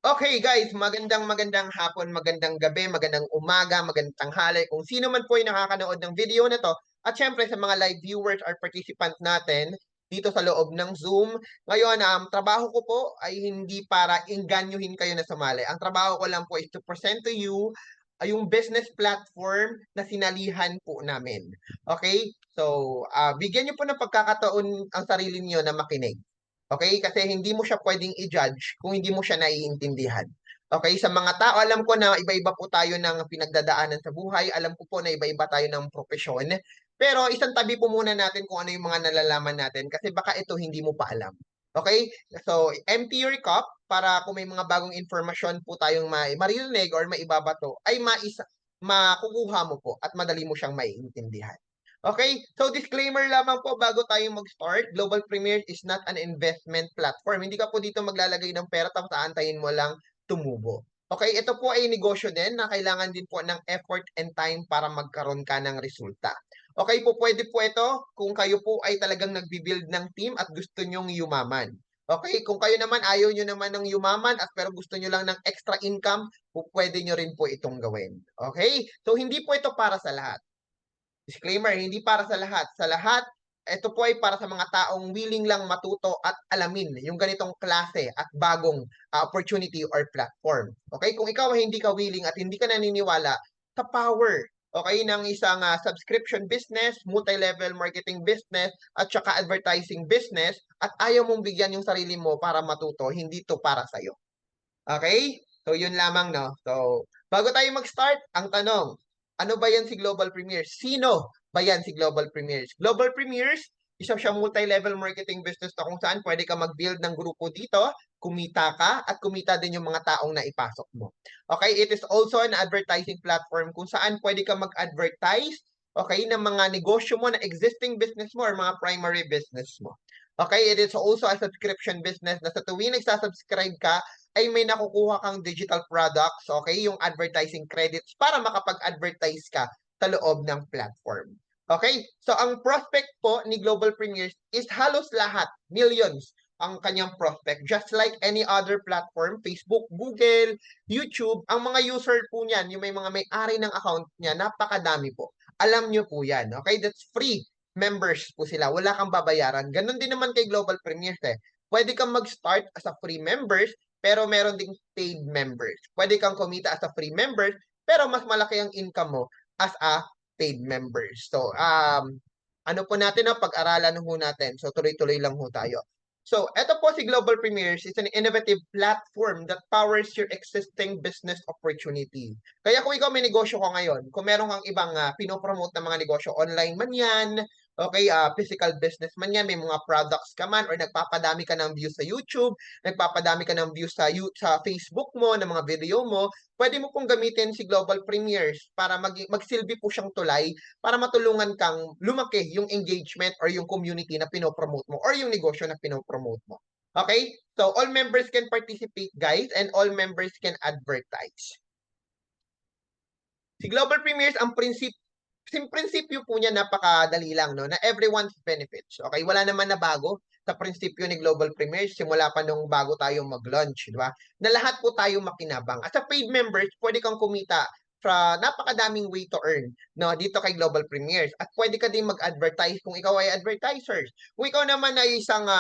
Okay guys, magandang hapon, magandang gabi, magandang umaga, magandang tanghali. Kung sino man po ay nakakanood ng video na to, at syempre sa mga live viewers or participants natin dito sa loob ng Zoom. Ngayon, trabaho ko po ay hindi para inganyohin kayo na sumali. Ang trabaho ko lang po is to present to you yung business platform na sinalihan po namin. Okay? So, bigyan niyo po ng pagkakataon ang sarili niyo na makinig. Okay? Kasi hindi mo siya pwedeng i-judge kung hindi mo siya naiintindihan. Okay? Sa mga tao, alam ko na iba-iba po tayo ng pinagdadaanan sa buhay. Alam ko po na iba-iba tayo ng propesyon. Pero isang tabi po muna natin kung ano yung mga nalalaman natin kasi baka ito hindi mo pa alam. Okay? So, empty your cup para kung may mga bagong informasyon po tayong maririnig or maibabato, ay makukuha mo po at madali mo siyang maiintindihan. Okay, so disclaimer lamang po bago tayo mag-start, Global Premiere is not an investment platform. Hindi ka po dito maglalagay ng pera tapos aantayin mo lang tumubo. Okay, ito po ay negosyo din na kailangan din po ng effort and time para magkaroon ka ng resulta. Okay po, pwede po ito kung kayo po ay talagang nagbi-build ng team at gusto nyong yumaman. Okay, kung kayo naman ayaw nyo naman ng yumaman at pero gusto nyo lang ng extra income, po, pwede nyo rin po itong gawin. Okay, so hindi po ito para sa lahat. Disclaimer, hindi para sa lahat. Sa lahat, ito po ay para sa mga taong willing lang matuto at alamin yung ganitong klase at bagong opportunity or platform. Okay? Kung ikaw ay hindi ka willing at hindi ka naniniwala sa power, okay, ng isang subscription business, multi-level marketing business, at saka advertising business, at ayaw mong bigyan yung sarili mo para matuto, hindi to para sa'yo. Okay? So, yun lamang, no? So, bago tayo mag-start, ang tanong, ano ba yan si Global Premiers? Sino ba yan si Global Premiers? Global Premiers, isa siyang multi-level marketing business na kung saan pwede ka mag-build ng grupo dito, kumita ka, at kumita din yung mga taong naipasok mo. Okay? It is also an advertising platform kung saan pwede ka mag-advertise, okay, ng mga negosyo mo na existing business mo or mga primary business mo. Okay? It is also a subscription business na sa tuwing nagsasubscribe ka, ay may nakukuha kang digital products, okay? Yung advertising credits para makapag-advertise ka sa loob ng platform. Okay? So, ang prospect po ni Global Premiers is halos lahat, millions, ang kanyang prospect. Just like any other platform, Facebook, Google, YouTube, ang mga user po niyan, yung may mga may-ari ng account niya, napakadami po. Alam nyo po yan. Okay? That's free members po sila. Wala kang babayaran. Ganon din naman kay Global Premiers eh. Pwede kang mag-start as a free members pero meron ding paid members. Pwede kang kumita as a free member, pero mas malaki ang income mo as a paid members. So, ano po natin na pag-aralan ho natin. So, tuloy-tuloy lang ho tayo. So, ito po si Global Premiers is an innovative platform that powers your existing business opportunity. Kaya kung ikaw may negosyo ka ngayon, kung meron kang ibang pinopromote na mga negosyo, online man yan, okay, physical business man yan, may mga products ka man, or nagpapadami ka ng views sa YouTube, nagpapadami ka ng views sa Facebook mo, ng mga video mo, pwede mo pong gamitin si Global Premiers para magsilbi po siyang tulay para matulungan kang lumaki yung engagement or yung community na pinopromote mo or yung negosyo na pinopromote mo. Okay? So, all members can participate, guys, and all members can advertise. Si Global Premiers, ang prinsipyo po niya napakadali lang, no? Na everyone's benefits. Okay? Wala naman na bago sa prinsipyo ni Global Premiers simula pa nung bago tayo mag-launch, di ba? Na lahat po tayo makinabang. As a paid members, pwede kang kumita sa napakadaming way to earn, no, dito kay Global Premiers. At pwede ka din mag-advertise kung ikaw ay advertisers. Kung ikaw naman ay isang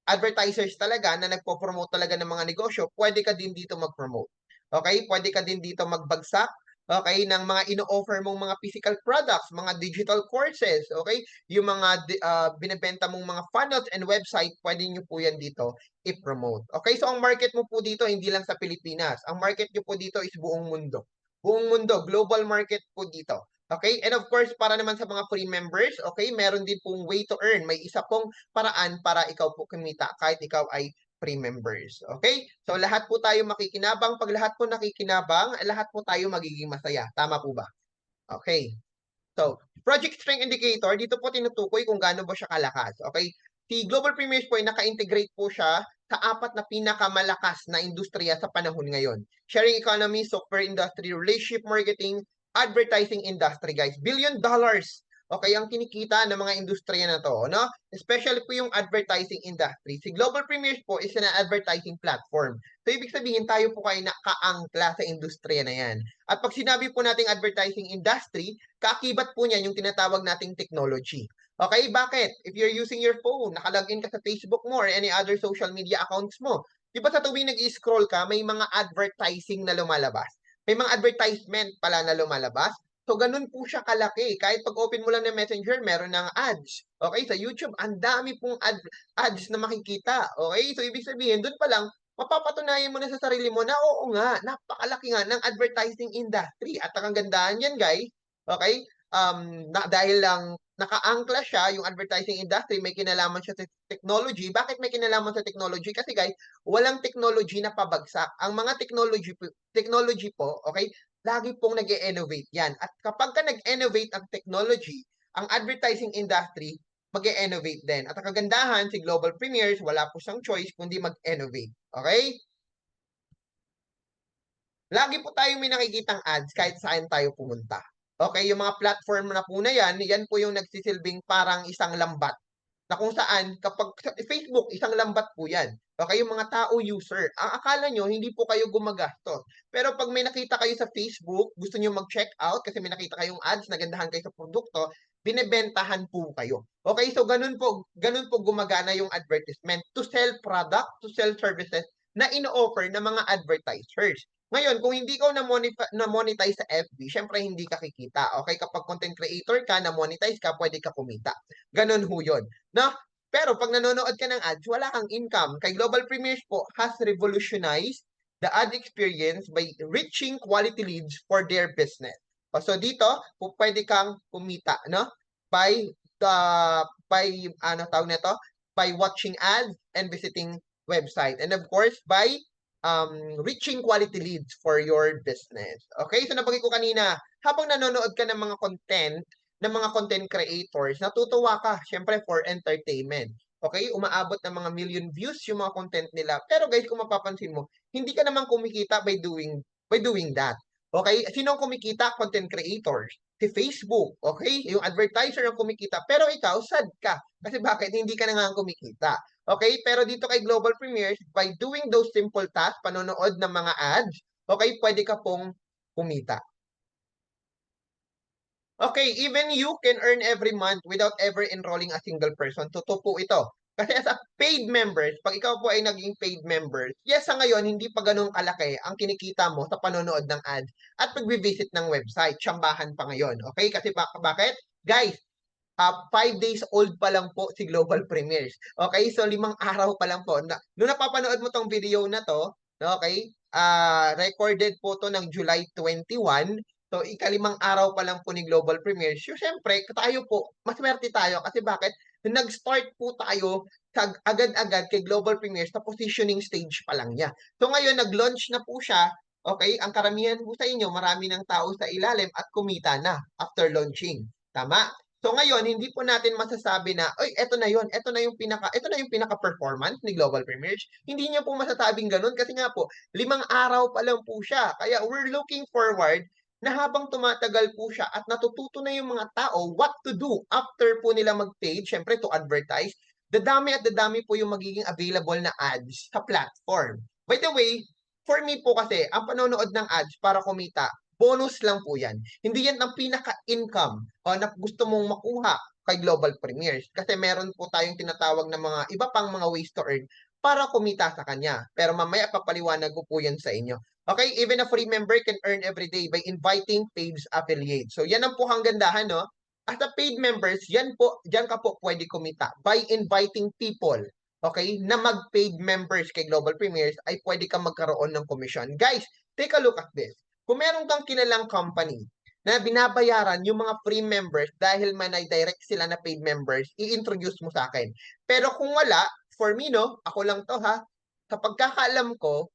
advertisers talaga na nagpo-promote talaga ng mga negosyo, pwede ka din dito mag-promote. Okay? Pwede ka din dito magbagsak, okay, ng mga ino-offer mong mga physical products, mga digital courses, okay? Yung mga binebenta mong mga funnels and website, pwede nyo po yan dito i-promote. Okay? So, ang market mo po dito, hindi lang sa Pilipinas. Ang market nyo po dito is buong mundo. Buong mundo, global market po dito. Okay? And of course, para naman sa mga free members, okay, meron din pong way to earn. May isa pong paraan para ikaw po kumita kahit ikaw ay free members. Okay? So lahat po tayo makikinabang. Pag lahat po nakikinabang, lahat po tayo magiging masaya. Tama po ba? Okay. So, project strength indicator, dito po tinutukoy kung gaano ba siya kalakas. Okay? Si Global Premiers po ay naka-integrate po siya sa apat na pinakamalakas na industriya sa panahon ngayon. Sharing economy, software industry, relationship marketing, advertising industry, guys. $1 billion. okay, ang kinikita ng mga industriya na to, no? Especially po yung advertising industry. Si Global Premiers po is an advertising platform. So, ibig sabihin, tayo po kayo nakaangkla sa industriya na yan. At pag sinabi po nating advertising industry, kaakibat po niyan yung tinatawag nating technology. Okay, bakit? If you're using your phone, nakalagin ka sa Facebook mo or any other social media accounts mo, di ba sa tuwing nag-scroll ka, may mga advertising na lumalabas? May mga advertisement pala na lumalabas. So, ganun po siya kalaki. Kahit pag-open mo lang ng Messenger, meron ng ads. Okay, sa YouTube, ang dami pong ads na makikita. Okay, so ibig sabihin, dun pa lang, mapapatunayan mo na sa sarili mo na oo nga, napakalaki nga ng advertising industry. At ang kagandahan yan, guys, okay, dahil lang nakaangkla siya, yung advertising industry, may kinalaman siya sa technology. Bakit may kinalaman sa technology? Kasi guys, walang technology na pabagsak. Ang mga technology po, okay, lagi pong nag-innovate yan. At kapag ka nag-innovate ang technology, ang advertising industry, mag-innovate din. At ang kagandahan, si Global Premiers, wala po siyang choice kundi mag-innovate. Okay? Lagi po tayong may nakikitang ads kahit saan tayo pumunta. Okay, yung mga platform na po na yan po yung nagsisilbing parang isang lambat na kung saan kapag Facebook, isang lambat po yan. Okay, yung mga tao user, ang akala nyo, hindi po kayo gumagastos. Pero pag may nakita kayo sa Facebook, gusto nyo mag-check out kasi may nakita kayong ads, nagandahan kayo sa produkto, binebentahan po kayo. Okay, so ganun po gumagana yung advertisement to sell product, to sell services na ino-offer ng mga advertisers. Ngayon, kung hindi ka na-monetize sa FB, syempre hindi ka kikita. Okay, kapag content creator ka, na-monetize ka, pwede ka kumita. Ganun ho yun. No? Pero pag nanonood ka ng ads, wala kang income. Kay Global Premiers po has revolutionized the ad experience by reaching quality leads for their business. So dito, pwede kang kumita, no? By tawag nito, by watching ads and visiting website. And of course, by reaching quality leads for your business. Okay? So nabanggit ko kanina, habang nanonood ka ng mga content creators, natutuwa ka, syempre for entertainment. Okay? Umaabot ng mga million views yung mga content nila. Pero guys, kung mapapansin mo, hindi ka naman kumikita by doing that. Okay? Sino ang kumikita? Content creators. Si Facebook. Okay? Yung advertiser ang kumikita. Pero ikaw, sad ka. Kasi bakit? Hindi ka na nga kumikita. Okay? Pero dito kay Global Premiers, by doing those simple tasks, panonood ng mga ads, okay, pwede ka pong kumita. Okay, even you can earn every month without ever enrolling a single person. Totoo po ito. Kasi as a paid members, pag ikaw po ay naging paid members, yes, sa ngayon, hindi pa ganun kalaki ang kinikita mo sa panonood ng ads at pag-visit ng website. Tsambahan pa ngayon. Okay? Kasi bakit? Guys, 5 days old pa lang po si Global Premiers. Okay? So, 5 araw pa lang po. Nung napapanood mo tong video na to, okay? Recorded po to ng July 21. So, ika-5 araw pa lang po ni Global Premiers. So, syempre, tayo po, maswerte tayo. Kasi bakit? Nag-start po tayo agad-agad kay Global Premiers sa positioning stage pa lang niya. So, ngayon, nag-launch na po siya. Okay? Ang karamihan po sa inyo, marami ng tao sa ilalim at kumita na after launching. Tama? So ngayon, hindi po natin masasabi na, oy, eto na yung pinaka-performance ni Global Premiers. Hindi niya po masasabing ganun kasi nga po, 5 araw pa lang po siya. Kaya we're looking forward na habang tumatagal po siya at natututo na yung mga tao what to do after po nila mag-paid, syempre to advertise, dadami po yung magiging available na ads sa platform. By the way, for me po kasi, ang panonood ng ads para kumita, bonus lang po yan. Hindi yan ang pinaka-income na gusto mong makuha kay Global Premiers. Kasi meron po tayong tinatawag na mga iba pang mga ways to earn para kumita sa kanya. Pero mamaya papaliwanag ko po yan sa inyo. Okay, even a free member can earn every day by inviting paid affiliates. So yan ang po ang gandahan, no? As a paid members, diyan ka po pwede kumita by inviting people, okay, na mag-paid members kay Global Premiers ay pwede kang magkaroon ng commission. Guys, take a look at this. Kung meron kang kilalang company na binabayaran yung mga free members dahil direct sila na paid members, i-introduce mo sa akin. Pero kung wala, for me, no, ako lang to ha, sa pagkakaalam ko,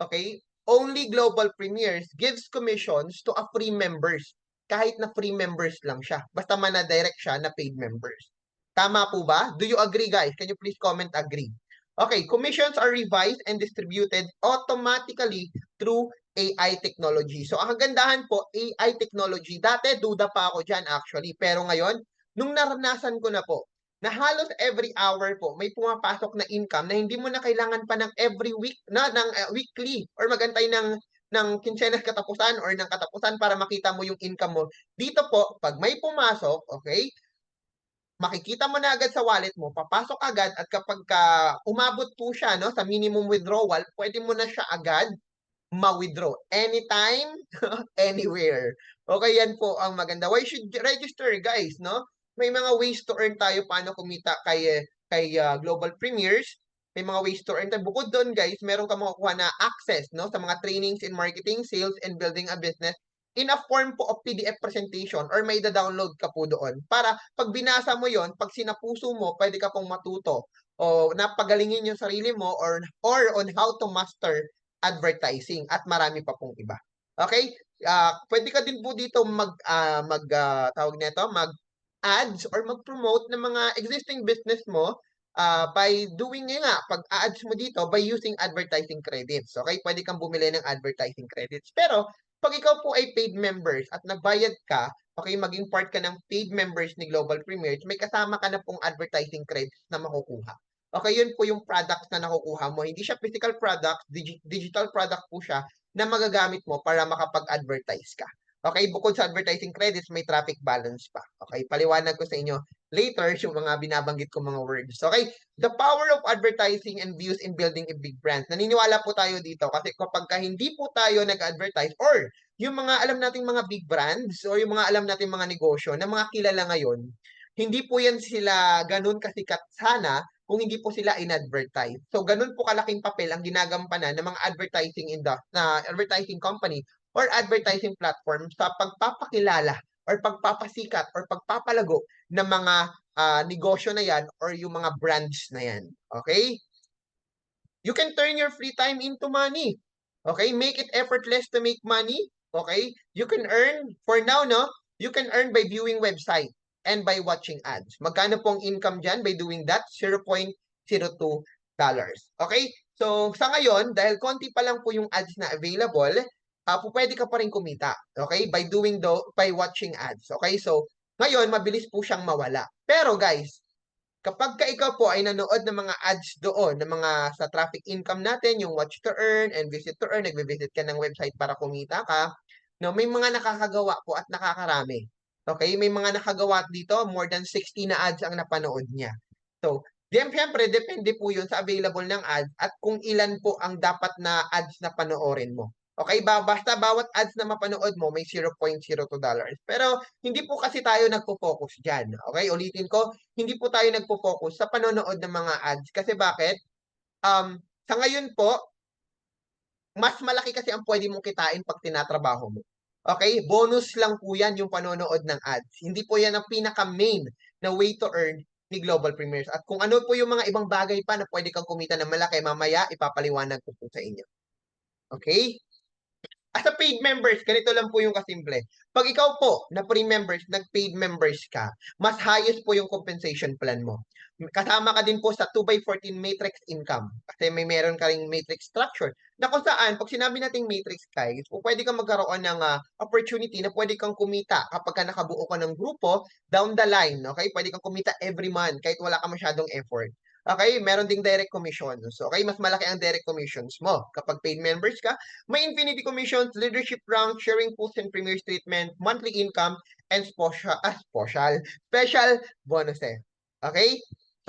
okay, only Global Premiers gives commissions to a free members. Kahit na free members lang siya. Basta direct siya na paid members. Tama po ba? Do you agree, guys? Can you please comment agree? Okay, commissions are revised and distributed automatically through AI technology. So, ang kagandahan po, AI technology. Dati, duda pa ako dyan actually. Pero ngayon, nung naranasan ko na po, na halos every hour po may pumapasok na income na hindi mo na kailangan pa ng every week na ng weekly or magantay ng kinsenas katapusan or ng katapusan para makita mo yung income mo. Dito po, pag may pumasok, okay, makikita mo na agad sa wallet mo, papasok agad at kapag umabot po siya no, sa minimum withdrawal, pwede mo na siya agad ma-withdraw. Anytime, anywhere. Okay, yan po ang maganda. Why should register, guys, no? May mga ways to earn tayo paano kumita kay Global Premiers. May mga ways to earn tayo. Bukod doon, guys, meron ka makukuha na access, no, sa mga trainings in marketing, sales, and building a business in a form po of PDF presentation or may da-download ka po doon. Para pag binasa mo yon, pag sinapuso mo, pwede ka pong matuto o napagalingin yung sarili mo or on how to master advertising at marami pa pong iba. Okay? Pwede ka din po dito tawag nito, mag-ads or mag-promote ng mga existing business mo by doing nga, pag-ads mo dito by using advertising credits. Okay? Pwede kang bumili ng advertising credits. Pero pag ikaw po ay paid members at nagbayad ka, okay, maging part ka ng paid members ni Global Premiers, may kasama ka na pong advertising credits na makukuha. Okay, yun po yung products na nakukuha mo. Hindi siya physical product, digital product po siya na magagamit mo para makapag-advertise ka. Okay, bukod sa advertising credits, may traffic balance pa. Okay, paliwanag ko sa inyo later yung mga binabanggit ko mga words. Okay, the power of advertising and views in building a big brand. Naniniwala po tayo dito kasi kapag hindi po tayo nag-advertise or yung mga alam nating mga big brands or yung mga alam nating mga negosyo na mga kilala ngayon, hindi po yan sila ganun kasikat sana kung hindi po sila in-advertise. So, ganun po kalaking papel ang ginagampanan ng mga advertising company or advertising platform sa pagpapakilala or pagpapasikat or pagpapalago ng mga negosyo na yan or yung mga brands na yan. Okay? You can turn your free time into money. Okay? Make it effortless to make money. Okay? You can earn, for now, no? You can earn by viewing website and by watching ads. Magkano pong income dyan by doing that? $0.02. Okay? So, sa ngayon, dahil konti pa lang po yung ads na available, pwede ka pa rin kumita. Okay? By watching ads. Okay? So, ngayon, mabilis po siyang mawala. Pero guys, kapag ikaw po ay nanood ng mga ads doon, ng mga sa traffic income natin, yung watch to earn and visit to earn, nagbe-visit ka ng website para kumita ka, no, may mga nakakagawa po at nakakarami. Okay, may mga nakagawa dito, more than 60 na ads ang napanood niya. So, siyempre, depende po yun sa available ng ads at kung ilan po ang dapat na ads na panoorin mo. Okay, basta bawat ads na mapanood mo, may $0.02. Pero, hindi po kasi tayo nagpo-focus dyan. Okay, ulitin ko, hindi po tayo nagpo-focus sa panonood ng mga ads. Kasi bakit? Sa ngayon po, mas malaki kasi ang pwede mong kitain pag tinatrabaho mo. Okay? Bonus lang po yan yung panonood ng ads. Hindi po yan ang pinaka-main na way to earn ni Global Premiers. At kung ano po yung mga ibang bagay pa na pwede kang kumita ng malaki, mamaya ipapaliwanag ko po sa inyo. Okay? As a paid members, ganito lang po yung kasimple. Pag ikaw po na pre-members, nag-paid members ka, mas highest po yung compensation plan mo. Kasama ka din po sa 2x14 matrix income. Kasi meron ka ring matrix structure. Na kung saan, pag sinabi nating matrix guys, pwede kang magkaroon ng opportunity na pwede kang kumita kapag ka nakabuo ka ng grupo down the line. Okay? Pwede kang kumita every month kahit wala ka masyadong effort. Okay? Meron ding direct commissions. Okay? Mas malaki ang direct commissions mo. Kapag paid members ka, may infinity commissions, leadership rank, sharing pools and premiers treatment, monthly income, and special bonuses. Okay?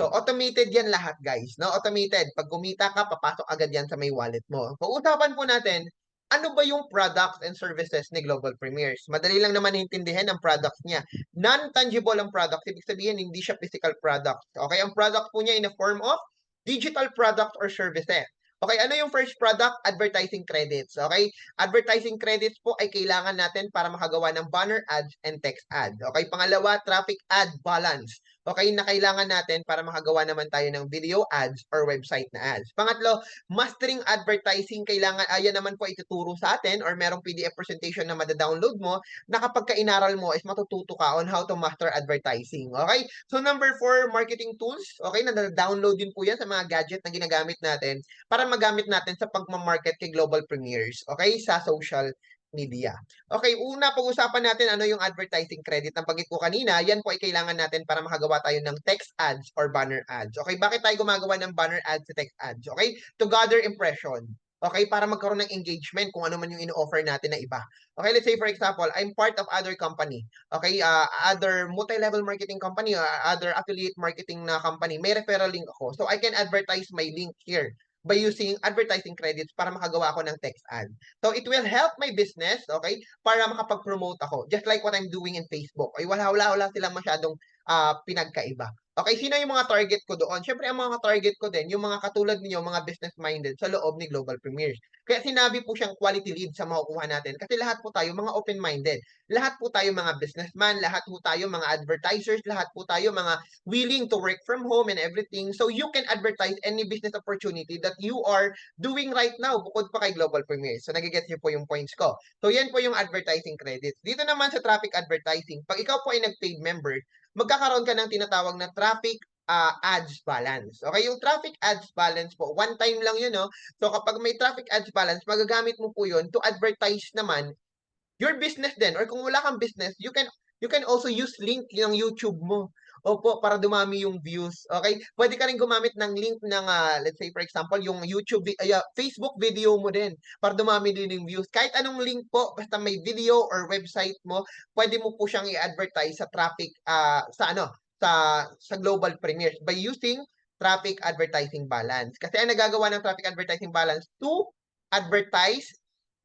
So, automated yan lahat, guys. No? Automated. Pag kumita ka, papasok agad yan sa may wallet mo. Pag-usapan po natin, ano ba yung products and services ni Global Premiers? Madali lang naman intindihin ang products niya. Non-tangible ang product. Ibig sabihin, hindi siya physical product. Okay? Ang product po niya in the form of digital product or services. Okay, ano yung first product? Advertising credits. Okay? Advertising credits po ay kailangan natin para makagawa ng banner ads and text ads. Okay? Pangalawa, traffic ad balance. Okay, na kailangan natin para makagawa naman tayo ng video ads or website na ads. Pangatlo, mastering advertising. Kailangan, ayan naman po ituturo sa atin or merong PDF presentation na mada-download mo na kapag ka-inaral mo is matututo ka on how to master advertising. Okay? So number 4, marketing tools. Okay, na-download din po yan sa mga gadget na ginagamit natin para magamit natin sa pagmamarket kay Global Premiers. Okay? Sa social media. Okay, una pag-usapan natin ano yung advertising credit. Ang banggit ko kanina, yan po ay kailangan natin para makagawa tayo ng text ads or banner ads. Okay, bakit tayo gumagawa ng banner ads sa text ads? Okay, to gather impression. Okay, para magkaroon ng engagement kung ano man yung ino-offer natin na iba. Okay, let's say for example, I'm part of other company. Okay, other multi-level marketing company, other affiliate marketing na company. May referral link ako. So I can advertise my link here by using advertising credits para makagawa ako ng text ad. So it will help my business, okay, para makapag-promote ako. Just like what I'm doing in Facebook. Ay wala silang masyadong pinagkaiba. Okay, sino yung mga target ko doon? Siyempre, ang mga target ko din, yung mga katulad niyo, mga business-minded sa loob ni Global Premiers. Kaya sinabi po siyang quality lead sa makukuha natin kasi lahat po tayo mga open-minded. Lahat po tayo mga businessman, lahat po tayo mga advertisers, lahat po tayo mga willing to work from home and everything. So you can advertise any business opportunity that you are doing right now bukod pa kay Global Premiers. So nagigets niyo po yung points ko. So yan po yung advertising credits. Dito naman sa traffic advertising, pag ikaw po ay nag-paid member, magkakaroon ka ng tinatawag na traffic ads balance. Okay, yung traffic ads balance po, one time lang yun, no? So kapag may traffic ads balance, magagamit mo po yun to advertise naman your business din. Or kung wala kang business, you can also use link ng YouTube mo. Opo, para dumami yung views. Okay? Pwede ka rin gumamit ng link ng, let's say for example, yung Facebook video mo din para dumami din yung views. Kahit anong link po, basta may video or website mo, pwede mo po siyang i-advertise sa traffic, sa global premieres by using traffic advertising balance. Kasi ang nagagawa ng traffic advertising balance to advertise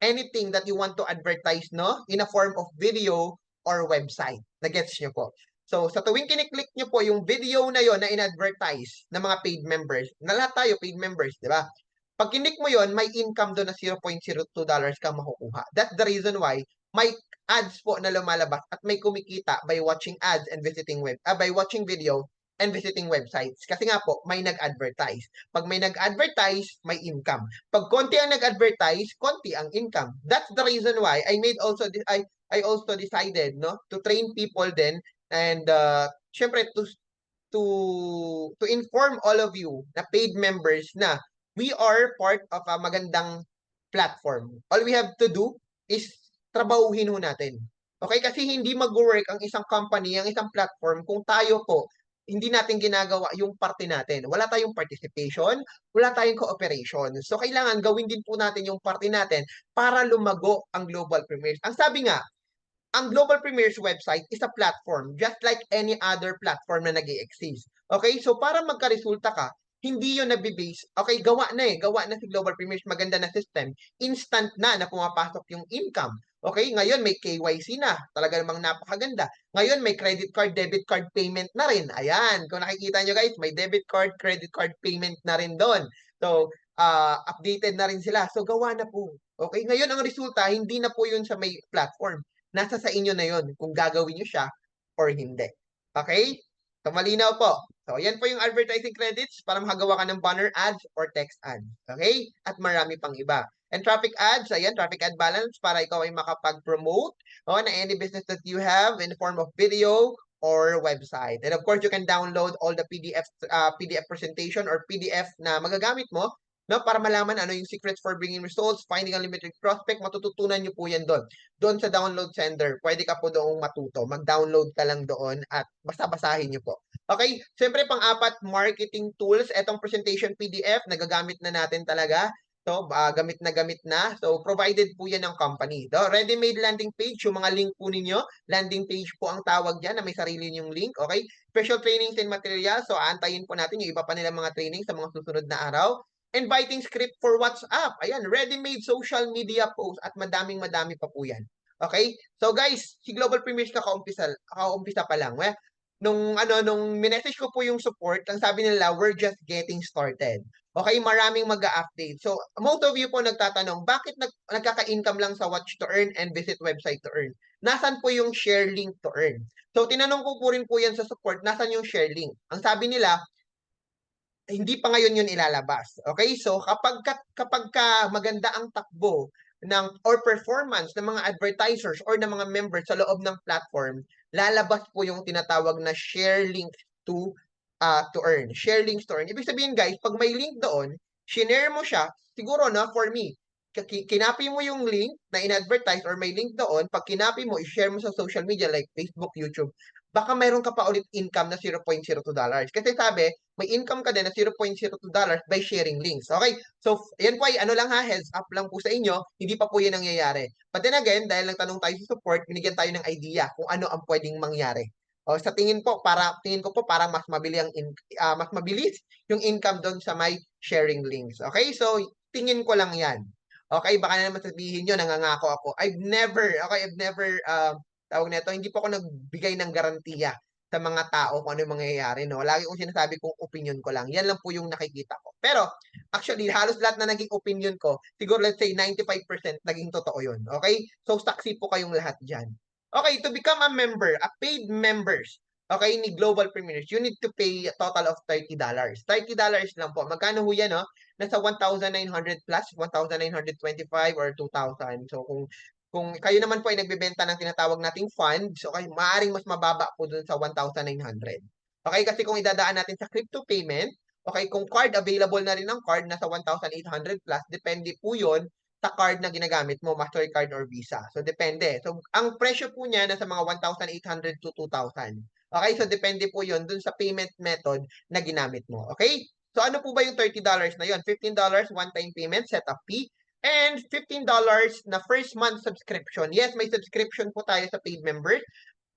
anything that you want to advertise, no? In a form of video or website. Nagets nyo po. So, sa tuwing kiniklik nyo po yung video na yon na in-advertise ng mga paid members, na lahat tayo paid members, di ba? Pag kinik mo yon, may income doon na $0.02 ka makukuha. That's the reason why may ads po na lumalabas at may kumikita by watching ads and by watching video and visiting websites. Kasi nga po, may nag-advertise. Pag may nag-advertise, may income. Pag konti ang nag-advertise, konti ang income. That's the reason why I also decided, no, to train people then and syempre to inform all of you na paid members na we are part of a magandang platform. All we have to do is trabahuhin ho natin. Okay? Kasi hindi mag-work ang isang company, ang isang platform kung tayo po hindi natin ginagawa yung parte natin. Wala tayong participation, wala tayong cooperation. So, kailangan gawin din po natin yung parte natin para lumago ang Global Premiers. Ang sabi nga, ang Global Premiers website is a platform just like any other platform na nag-i-exist. Okay? So, para magka-resulta ka, hindi yun nabibase. Okay, gawa na si Global Premiers, maganda na system. Instant na pumapasok yung income. Okay, ngayon may KYC na. Talaga namang napakaganda. Ngayon may credit card, debit card payment na rin. Ayan, kung nakikita nyo guys, may debit card, credit card payment na rin doon. So, updated na rin sila. So, gawa na po. Okay, ngayon ang resulta, hindi na po yun sa may platform. Nasa sa inyo na yun kung gagawin nyo siya or hindi. Okay? So, malinaw po. So, yan po yung advertising credits para makagawa ka ng banner ads or text ads. Okay? At marami pang iba. And traffic ads, ayan, traffic ad balance para ikaw ay makapag-promote na any business that you have in the form of video or website. And of course, you can download all the PDF presentation or PDF na magagamit mo, no, para malaman ano yung secrets for bringing results, finding unlimited prospect, matututunan nyo po yan doon. Doon sa download sender, pwede ka po doong matuto. Mag-download ka lang doon at basta-basahin nyo po. Okay, siyempre pang-apat, marketing tools. Etong presentation PDF, nagagamit na natin talaga. So, gamit na. So, provided po yan ng company. So, ready-made landing page, yung mga link po ninyo, landing page po ang tawag dyan na may sarili ninyong link, okay? Special trainings and materials, so aantayin po natin yung iba pa nilang mga training sa mga susunod na araw. Inviting script for WhatsApp, ayan, ready-made social media post at madaming pa po yan. Okay? So guys, si Global Premiers kaumpisa pa lang. Nung minessage ko po yung support, ang sabi nila, we're just getting started. Okay, maraming mag-update. So, most of you po nagtatanong, bakit nagkaka-income lang sa watch to earn and visit website to earn? Nasaan po yung share link to earn? So, tinanong ko po rin po yan sa support, nasaan yung share link? Ang sabi nila, hindi pa ngayon yun ilalabas. Okay? So, kapag ka maganda ang takbo or performance ng mga advertisers or ng mga members sa loob ng platform, lalabas po yung tinatawag na share link to earn. Share links to earn. Ibig sabihin guys, pag may link doon, shinare mo siya, siguro na for me, kinopy mo yung link na in-advertise or may link doon, pag kinopy mo, i-share mo sa social media like Facebook, YouTube, baka mayroon ka pa ulit income na $0.02. Kasi sabi, may income ka din na $0.02 by sharing links. Okay? So, yan po ay ano lang ha, heads up lang po sa inyo, hindi pa po yan nangyayari. But then again, dahil nagtanong tayo sa support, binigyan tayo ng idea kung ano ang pwedeng mangyari. O, sa tingin ko po parang mas mabilis yung income doon sa may sharing links. Okay? So, tingin ko lang yan. Okay, baka na naman sabihin nyo, nangangako ako. I've never, tawag nito, hindi po ako nagbigay ng garantiya sa mga tao kung ano yung mangyayari, no? Lagi kong sinasabi kung opinion ko lang. Yan lang po yung nakikita ko. Pero, actually, halos lahat na naging opinion ko, siguro let's say 95% naging totoo yun. Okay? So, saksi po kayong lahat dyan. Okay, to become a member, a paid members, okay, ni Global Premiers, you need to pay a total of $30. $30 lang po. Magkano ho yan, no? Nasa 1,900 plus, 1,925 or 2,000. So kung kayo naman po ay nagbebenta ng tinatawag nating funds, okay, maaaring mas mababa po dun sa 1,900. Okay, kasi kung idadaan natin sa crypto payment, okay, kung card available na rin ang card nasa 1,800 plus, depende po 'yon sa card na ginagamit mo, Mastercard or Visa. So depende. So ang presyo po niya nasa mga 1,800 to 2,000. Okay, so depende po 'yon dun sa payment method na ginamit mo. Okay? So ano po ba yung $30 na yon? $15 one-time payment, setup fee, and $15 na first month subscription. Yes, may subscription po tayo sa paid members.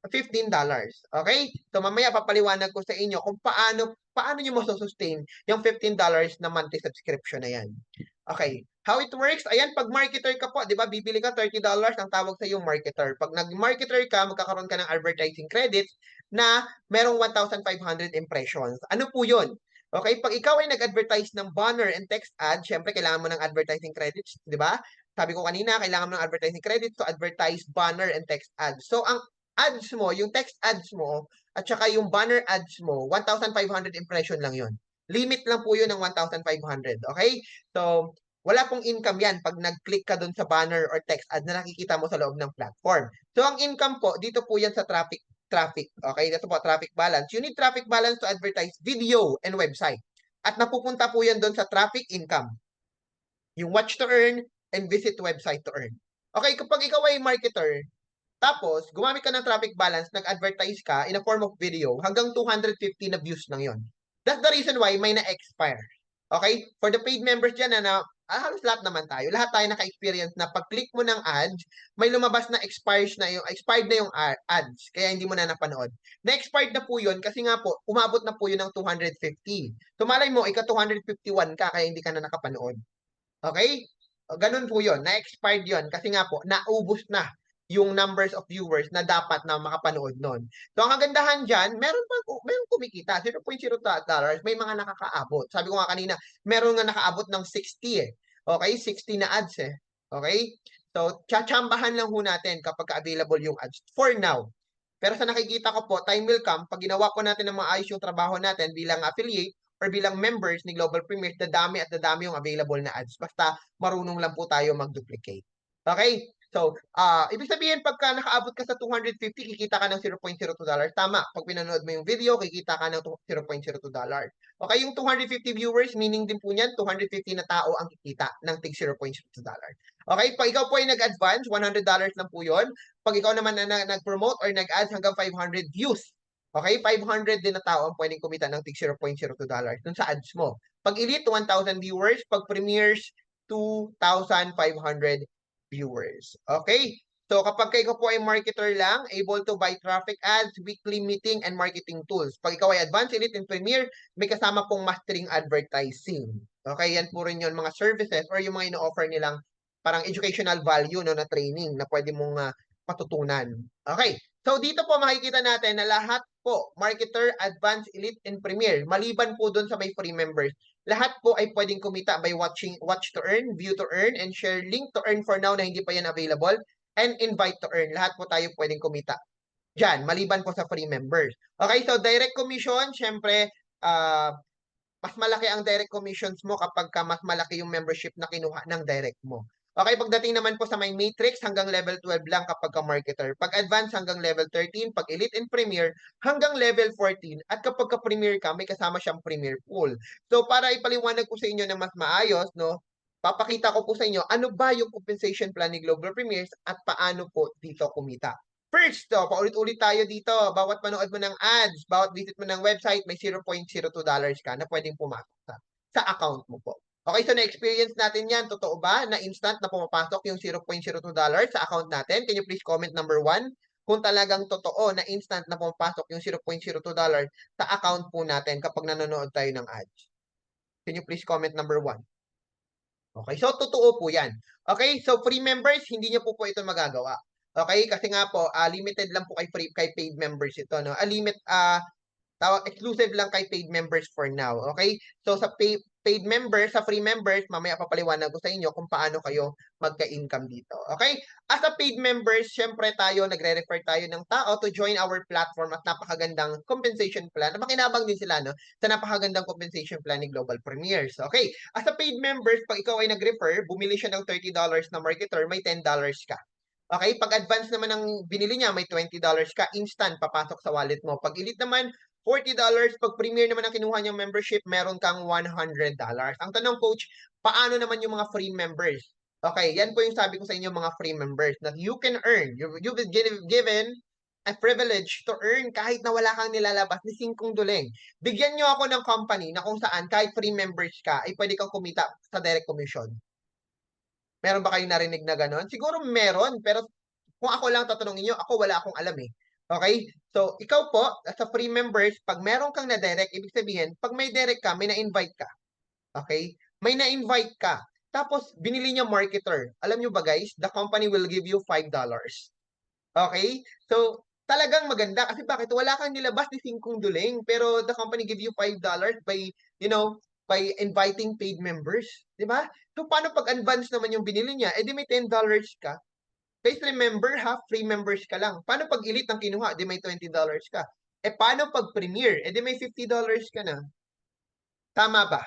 $15. Okay? So mamaya papaliwanag ko sa inyo kung paano nyo masustain yung $15 na monthly subscription na yan. Okay. How it works? Ayan, pag marketer ka po, di ba, bibili ka $30, ang tawag sa iyo marketer. Pag nag-marketer ka, magkakaroon ka ng advertising credits na merong 1,500 impressions. Ano po yun? Okay, pag ikaw ay nag-advertise ng banner and text ad, syempre kailangan mo ng advertising credits, di ba? Sabi ko kanina, kailangan mo ng advertising credits to advertise banner and text ads. So, ang ads mo, yung text ads mo, at saka yung banner ads mo, 1,500 impression lang yun. Limit lang po yun ng 1,500. Okay? So, wala pong income yan pag nag-click ka dun sa banner or text ad na nakikita mo sa loob ng platform. So, ang income po, dito po yan sa traffic. Okay, ito po, traffic balance. You need traffic balance to advertise video and website. At napupunta po yan doon sa traffic income. Yung watch to earn and visit website to earn. Okay, kapag ikaw ay marketer, tapos gumamit ka ng traffic balance, nag-advertise ka in a form of video, hanggang 250 na views lang yon. That's the reason why may na-expire. Okay? For the paid members dyan na halos lahat naman tayo. Lahat tayo naka-experience na pag-click mo ng ads, may lumabas na expired na yung ads, kaya hindi mo na napanood. Na-expired na po yun kasi nga po, umabot na po yun ng 250. So malay mo, ika 251 ka, kaya hindi ka na nakapanood. Okay? Ganun po yun. Na-expired yun kasi nga po, naubos na yung numbers of viewers na dapat na makapanood nun. So, ang kagandahan dyan, meron kumikita. $0.02, may mga nakakaabot. Sabi ko nga kanina, meron nga nakaabot ng 60 eh. Okay? 60 na ads eh. Okay? So, tsatsambahan lang ho natin kapag available yung ads. For now. Pero sa nakikita ko po, time will come, pag ginawa po natin ng maayos yung trabaho natin bilang affiliate or bilang members ni Global Premiers, dadami at dadami yung available na ads. Basta marunong lang po tayo mag-duplicate. Okay? So, ibig sabihin, pagka nakaabot ka sa 250, kikita ka ng $0.02. Tama. Pag pinanood mo yung video, kikita ka ng $0.02. Okay, yung 250 viewers, meaning din po niyan, 250 na tao ang kikita ng tig $0.02. Okay, pag ikaw po ay nag-advance, $100 lang po yun. Pag ikaw naman na nag-promote or nag-ads hanggang 500 views, okay, 500 din na tao ang pwedeng kumita ng tig $0.02 dun sa ads mo. Pag elite, 1,000 viewers. Pag premiers, 2,500 viewers. Okay? So kapag ikaw po ay marketer lang, able to buy traffic ads, weekly meeting, and marketing tools. Pag ikaw ay advanced, elite, and premier, may kasama pong mastering advertising. Okay? Yan po rin yun, mga services or yung mga ino-offer nilang parang educational value no, na training na pwede mong matutunan. Okay? So dito po makikita natin na lahat po, marketer, advanced, elite, and premier, maliban po dun sa may free members, lahat po ay pwedeng kumita by watch to earn, view to earn, and share link to earn for now na hindi pa yan available, and invite to earn. Lahat po tayo pwedeng kumita dyan, maliban po sa free members. Okay, so direct commission, syempre, mas malaki ang direct commissions mo kapag mas malaki yung membership na kinuha ng direct mo. Okay, pagdating naman po sa may matrix, hanggang level 12 lang kapag ka-marketer. Pag advanced, hanggang level 13. Pag elite and premier, hanggang level 14. At kapag ka-premier ka, may kasama siyang premier pool. So, para ipaliwanag ko sa inyo na mas maayos, no, papakita ko po sa inyo ano ba yung compensation plan ni Global Premiers at paano po dito kumita. First, paulit-ulit tayo dito. Bawat manood mo ng ads, bawat visit mo ng website, may $0.02 ka na pwedeng pumasok sa account mo po. Okay, so na-experience natin yan. Totoo ba na instant na pumapasok yung $0.02 sa account natin? Can you please comment number 1? Kung talagang totoo na instant na pumapasok yung $0.02 sa account po natin kapag nanonood tayo ng ads. Can you please comment number 1? Okay, so totoo po yan. Okay, so free members, hindi nyo po ito magagawa. Okay, kasi nga po, limited lang po kay paid members ito, no? Exclusive lang kay paid members for now. Okay? So sa paid members, sa free members, mamaya papaliwanag ko sa inyo kung paano kayo magka-income dito. Okay? As a paid members, syempre tayo, nagre-refer tayo ng tao to join our platform at napakagandang compensation plan. Makinabang din sila, no? Sa napakagandang compensation plan ni Global Premiers. Okay? As a paid members, pag ikaw ay nag-refer, bumili siya ng $30 na marketer, may $10 ka. Okay? Pag advance naman ng binili niya, may $20 ka, instant papasok sa wallet mo. Pag elite naman, $40. Pag premier naman ang kinuha niyang membership, meron kang $100. Ang tanong, coach, paano naman yung mga free members? Okay, yan po yung sabi ko sa inyo, mga free members, that you can earn. You've been given a privilege to earn kahit na wala kang nilalabas ni singkong duling. Bigyan nyo ako ng company na kung saan kahit free members ka, ay pwede kang kumita sa direct commission. Meron ba kayong narinig na gano'n? Siguro meron, pero kung ako lang tatanungin nyo, ako wala akong alam eh. Okay? So, ikaw po, sa free members, pag meron kang na-direct, ibig sabihin, pag may direct ka, may na-invite ka. Okay? May na-invite ka. Tapos, binili niya marketer. Alam nyo ba guys, the company will give you $5. Okay? So, talagang maganda. Kasi bakit? Wala kang nilabas ni singkong duling, pero the company give you $5 by, by inviting paid members. Di ba? So, paano pag advance naman yung binili niya? Eh, di may $10 ka. Guys, remember ha, free members ka lang. Paano pag elite ang kinuha? Di may $20 ka. Eh, paano pag premier? Eh, di may $50 ka na. Tama ba?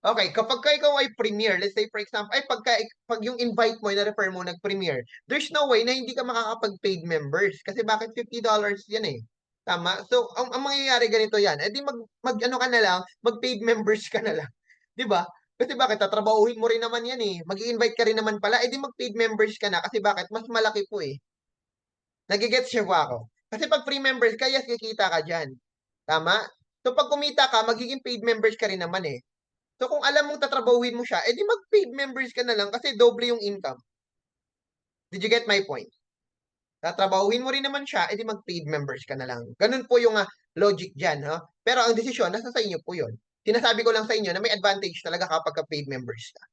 Okay, kapag ka ikaw ay premier, let's say for example, pag yung invite mo, na-refer mo, nag-premier, there's no way na hindi ka makakapag-paid members. Kasi bakit $50 yan eh. Tama? So, ang mangyayari ganito yan. Eh, di ano ka na lang, mag-paid members ka na lang. Di ba? Kasi bakit? Tatrabahuhin mo rin naman yan eh. Mag-i-invite ka rin naman pala. Eh, di mag-paid members ka na. Kasi bakit? Mas malaki po eh. Nagigets siya po ako. Kasi pag free members ka, yes, kikita ka dyan. Tama? So, pag kumita ka, magiging paid members ka rin naman eh. So kung alam mong tatrabahuin mo siya, edi mag-paid members ka na lang kasi doble yung income. Did you get my point? Tatrabahuin mo rin naman siya, edi mag-paid members ka na lang. Ganun po yung logic dyan. Ha? Pero ang desisyon, nasa sa inyo po yun. Sinasabi ko lang sa inyo na may advantage talaga kapag ka-paid members ka.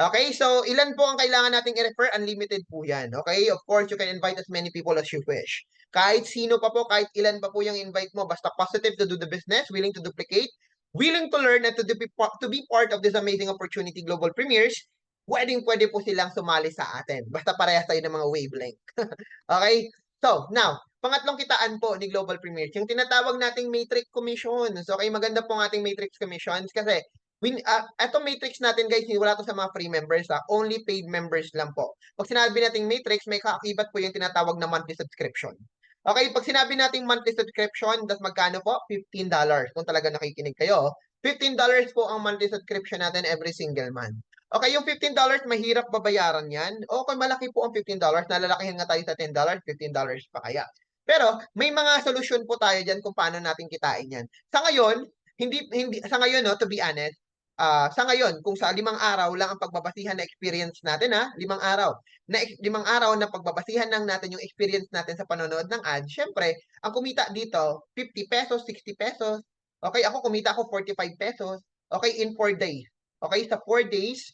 Okay, so ilan po ang kailangan nating i-refer? Unlimited po yan. Okay, of course, you can invite as many people as you wish. Kahit sino pa po, kahit ilan pa po yung invite mo, basta positive to do the business, willing to duplicate, willing to learn and to be part of this amazing opportunity, Global Premiers, pwede po silang sumali sa atin. Basta parehas tayo ng mga wavelength. Okay, so now, pangatlong kitaan po ni Global Premiers, yung tinatawag nating matrix commissions. Okay, maganda po ang ating matrix commissions kasi etong matrix natin guys, wala to sa mga free members ha. Only paid members lang po. Pag sinabi nating matrix, may kaakibat po yung tinatawag na monthly subscription. Okay, pag sinabi nating monthly subscription, das magkano po? $15. Kung talaga nakikinig kayo. $15 po ang monthly subscription natin every single month. Okay, yung $15, mahirap babayaran yan. Okay, malaki po ang $15. Nalalakihan nga tayo sa $10, $15 pa kaya. Pero may mga solusyon po tayo diyan kung paano natin kitain yan. Sa ngayon, hindi sa ngayon no, to be honest, sa ngayon, kung sa 5 araw lang ang pagbabasihan na experience natin, 5 araw. 5 araw na pagbabasihan lang natin yung experience natin sa panonood ng ad, syempre, ang kumita dito, 50 pesos, 60 pesos. Okay, ako kumita ako 45 pesos. Okay, in 4 days. Okay, sa 4 days,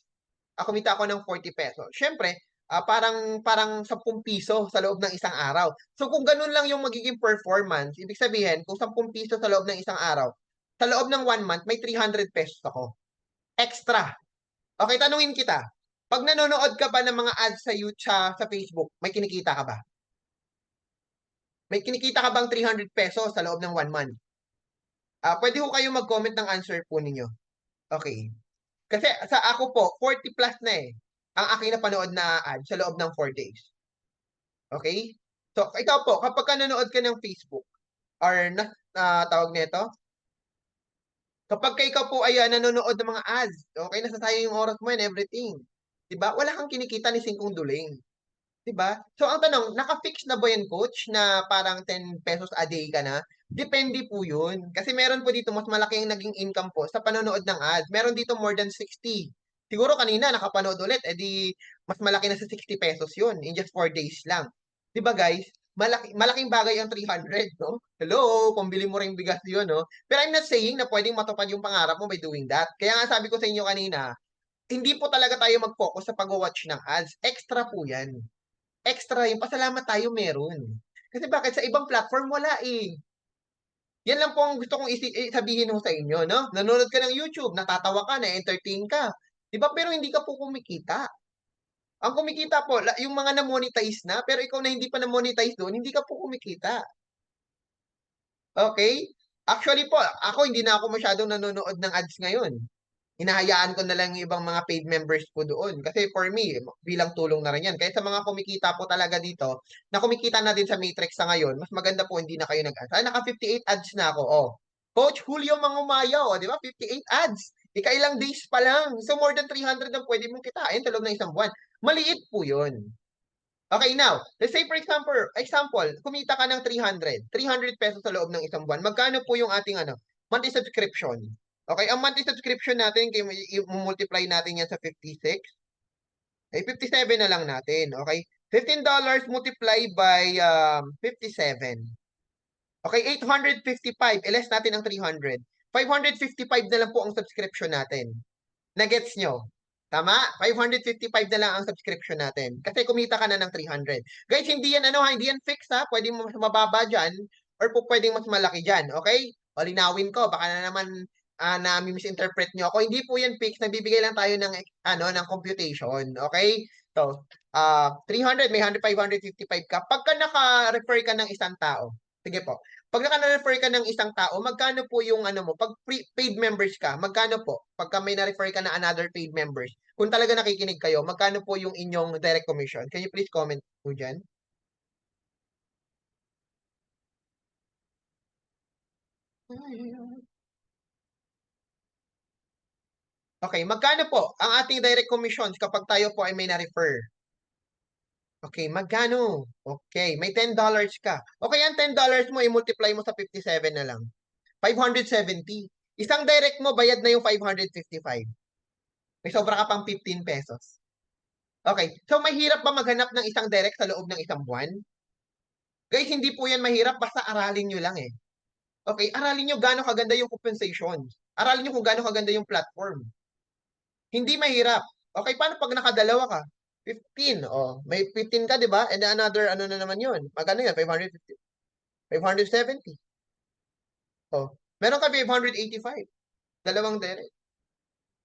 kumita ako ng 40 pesos. Syempre, parang 10 piso sa loob ng isang araw. So kung ganun lang yung magiging performance, ibig sabihin, kung 10 piso sa loob ng isang araw, sa loob ng 1 month, may 300 pesos ako. Extra. Okay, tanungin kita. Pag nanonood ka ba ng mga ads sa YouTube, sa Facebook, may kinikita ka ba? May kinikita ka bang 300 pesos sa loob ng 1 month? Pwede ko kayo mag-comment ng answer po ninyo. Okay. Kasi sa ako po, 40 plus na eh. Ang aking napanood na ad sa loob ng 4 days. Okay? So, ikaw po, kapag ka nanonood ka ng Facebook, or tawag nito, Kapag ikaw po ay nanonood ng mga ads, okay, nasasayang yung oras mo and everything. 'Di ba? Wala kang kinikita ni singkong duling. 'Di ba? So ang tanong, naka-fix na ba yan coach na parang 10 pesos a day ka na? Depende po yun. Kasi meron po dito mas malaki ang naging income po sa panonood ng ads. Meron dito more than 60. Siguro kanina nakapanood ulit, edi mas malaki na sa 60 pesos yun in just 4 days lang. 'Di ba guys? Malaking bagay ang 300, no? Hello, pambili mo ring bigas yun, no? Pero I'm not saying na pwedeng matupad yung pangarap mo by doing that. Kaya nga sabi ko sa inyo kanina, hindi po talaga tayo mag-focus sa pag-watch ng ads. Extra po yan. Extra yung pasalamat tayo meron. Kasi bakit sa ibang platform wala eh. Yan lang po ang gusto kong sabihin ho sa inyo, no? Nanonood ka ng YouTube, natatawa ka, na-entertain ka. 'Di ba? Pero hindi ka po kumikita. Ang kumikita po, yung mga na-monetize na, pero ikaw na hindi pa na-monetize doon, hindi ka po kumikita. Okay? Actually po, ako hindi na ako masyadong nanonood ng ads ngayon. Hinahayaan ko na lang yung ibang mga paid members ko doon. Kasi for me, bilang tulong na rin yan. Kaya sa mga kumikita po talaga dito, na kumikita na din sa Matrix sa ngayon, mas maganda po hindi na kayo nag-ads. Ay, naka 58 ads na ako. Oh. Coach Julio Mangumayaw, di ba? 58 ads. Ikailang days pa lang. So more than 300 ang pwede mong kitain sa loob ng isang buwan. Maliit po yun. Okay, now, let's say for example, kumita ka ng 300 pesos sa loob ng isang buwan. Magkano po yung ating monthly subscription? Okay, ang monthly subscription natin, i-multiply natin yan sa 56, ay 57 na lang natin. Okay, $15 multiplied by 57. Okay, 855, i-less natin ang 300. 555 na lang po ang subscription natin. Nagets nyo? Tama? 555 na lang ang subscription natin. Kasi kumita ka na ng 300. Guys, hindi yan hindi yan fix ha. Pwedeng mas mababa dyan or po pwedeng mas malaki dyan. Okay? O linawin ko, baka na naman na misinterpret nyo ako. Hindi po yan fix. Nagbibigay lang tayo ng ng computation. Okay? So, 300, may 100, 555 ka. Pagka naka-refer ka ng isang tao, sige po, pag naka-refer ka ng isang tao, magkano po yung mo? Pag paid members ka, magkano po? Pagka may na-refer ka na another paid members, kung talaga nakikinig kayo, magkano po yung inyong direct commission? Can you please comment po dyan? Okay, magkano po ang ating direct commissions kapag tayo po ay may na-refer? Okay, magkano? Okay, may $10 ka. Okay, ang $10 mo, i-multiply mo sa 57 na lang. 570. Isang direct mo, bayad na yung 555. May sobra ka pang 15 pesos. Okay. So, mahirap ba maghanap ng isang direct sa loob ng isang buwan? Guys, hindi po yan mahirap. Basta aralin nyo lang eh. Okay. Aralin nyo gaano kaganda yung compensation. Aralin nyo kung gaano kaganda yung platform. Hindi mahirap. Okay. Paano pag nakadalawa ka? 15. Oh, may 15 ka, di ba? And then another, na naman yun? Magkano yan? 550. 570. Oh. Meron ka 585. Dalawang direct.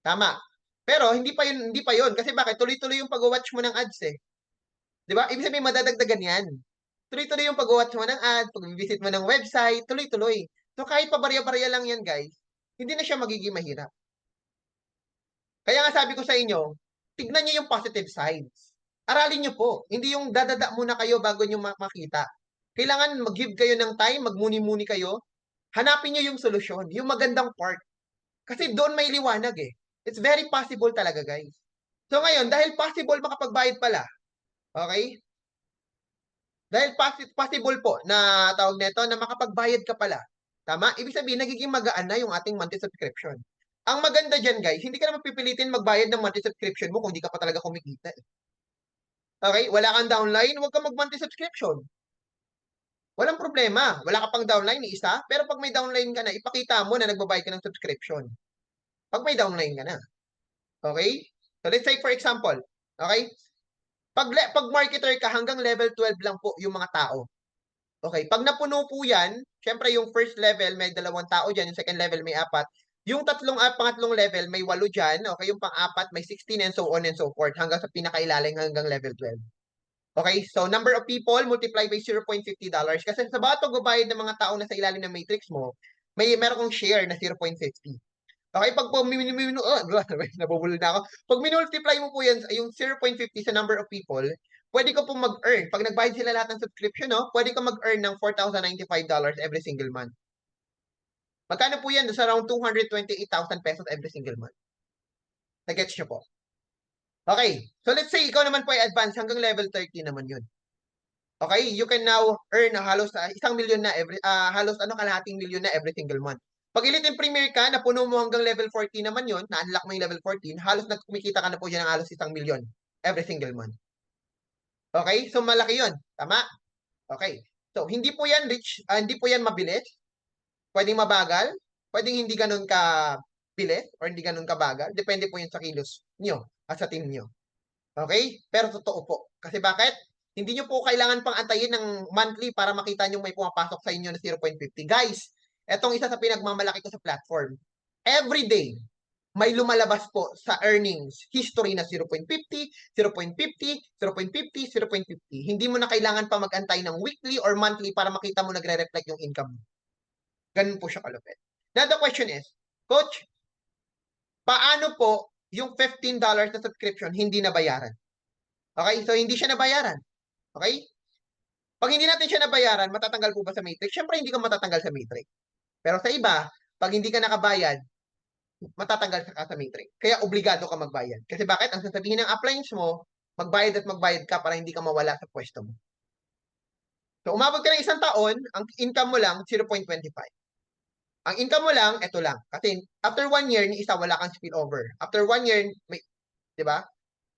Tama. Pero hindi pa yun kasi bakit? Tuloy-tuloy yung pag-watch mo ng ads eh. 'Di ba? Ibig sabihin madadagdagan 'yan. Tuloy-tuloy yung pag-watch mo ng ads, pag-visit mo ng website, tuloy-tuloy. So kahit pa barya-barya lang 'yan, guys, hindi na siya magiging mahirap. Kaya nga sabi ko sa inyo, tignan niyo yung positive sides. Aralin niyo po, hindi yung dadada muna kayo bago niyo makita. Kailangan mag-give kayo ng time, magmuni-muni kayo. Hanapin niyo yung solusyon, yung magandang part. Kasi doon may liwanag eh. It's very possible talaga, guys. So ngayon, dahil possible makapagbayad pala, okay? Dahil possible po na tawag nito na makapagbayad ka pala. Tama? Ibig sabihin, nagiging magaan na yung ating monthly subscription. Ang maganda dyan, guys, hindi ka naman pipilitin magbayad ng monthly subscription mo kung hindi ka pa talaga kumikita. Okay? Wala kang downline, huwag kang mag-monthly subscription. Walang problema. Wala ka pang downline, isa. Pero pag may downline ka na, ipakita mo na nagbabayad ka ng subscription. Pag may downline ka na. Okay? So let's say for example, okay? Pag marketer ka, hanggang level 12 lang po yung mga tao. Okay, pag napuno po yan, syempre yung first level may 2 tao dyan, yung second level may 4. Yung pangatlong level may 8 dyan, okay, yung pang-apat may 16 and so on and so forth hanggang sa pinakailalim hanggang level 12. Okay, so number of people multiply by $0.50 kasi sa bawat pagbabayad ng mga tao na sa ilalim ng matrix mo, meron kong share na 0.50. Okay, pag nabubulol na ako. Pag minultiply mo po yan, yung 0.50 sa number of people, pwede ko po mag-earn. Pag nagbayad sila lahat ng subscription, no, pwede ko mag-earn ng $4,095 every single month. Magkano po yan? Sa around 228,000 pesos every single month. Nag-gets nyo po? Okay. So let's say ikaw naman po ay advance hanggang level 30 naman yun. Okay? You can now earn halos 1,000,000 na halos kalahating milyon na every single month. Pag elite and premier ka, napuno mo hanggang level 40 naman yun, na-unlock mo yung level 14, halos kumikita ka na po dyan ng halos 1,000,000 every single month. Okay? So malaki yun. Tama? Okay. So hindi po yan rich, hindi po yan mabilis. Pwedeng mabagal, pwedeng hindi ganun ka bilis or hindi ganun kabagal. Depende po yun sa kilos nyo at sa team nyo. Okay? Pero totoo po. Kasi bakit? Hindi nyo po kailangan pang antayin ng monthly para makita nyo may pumapasok sa inyo na 0.50. Guys, etong isa sa pinagmamalaki ko sa platform. Every day, may lumalabas po sa earnings history na 0.50, 0.50, 0.50, 0.50. Hindi mo na kailangan pa mag-antay ng weekly or monthly para makita mo nagre-reflect yung income mo. Ganun po siya kalupit. Now the question is, Coach, paano po yung $15 na subscription hindi nabayaran? Okay? So, hindi siya nabayaran. Okay? Pag hindi natin siya nabayaran, matatanggal po ba sa matrix? Siyempre, hindi ka matatanggal sa matrix. Pero sa iba, pag hindi ka nakabayad, matatanggal ka sa matrix. Kaya obligado ka magbayad. Kasi bakit? Ang sasabihin ng uplines mo, magbayad at magbayad ka para hindi ka mawala sa pwesto mo. So, umabot ka ng 1 taon, ang income mo lang, 0.25. Ang income mo lang, ito lang. Kasi after 1 year, ni isa wala kang spillover. After 1 year, may, di ba?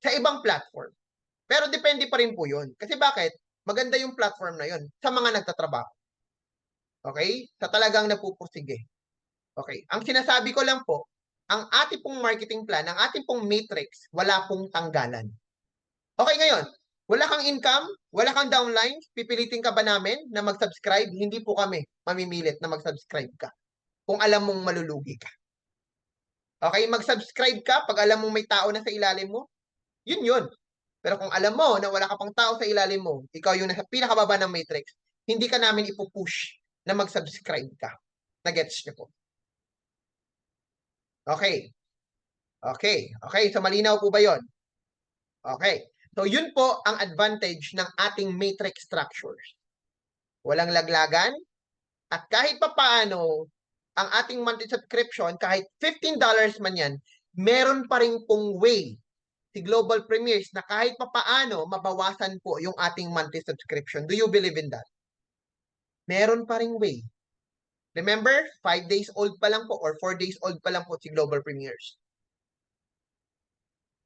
Sa ibang platform. Pero depende pa rin po yun. Kasi bakit? Maganda yung platform na yun sa mga nagtatrabaho. Okay? Sa talagang napupursige. Okay. Ang sinasabi ko lang po, ang ating pong marketing plan, ang ating pong matrix, wala pong tanggalan. Okay, ngayon, wala kang income, wala kang downline, pipilitin ka ba namin na mag-subscribe? Hindi po kami mamimilit na mag-subscribe ka kung alam mong malulugi ka. Okay, mag-subscribe ka pag alam mong may tao na sa ilalim mo, yun. Pero kung alam mo na wala ka pang tao sa ilalim mo, ikaw yung nasa pinakababa ng matrix, hindi ka namin ipupush na mag-subscribe ka. Na-gets niyo po. Okay. Okay, so malinaw po ba yon? Okay. So yun po ang advantage ng ating matrix structures. Walang laglagan, at kahit pa paano, ang ating monthly subscription, kahit $15 man yan, meron pa rin pong way si Global Premiers na kahit pa paano, mabawasan po yung ating monthly subscription. Do you believe in that? Meron pa rin way. Remember, 5 days old pa lang po or 4 days old pa lang po si Global Premiers.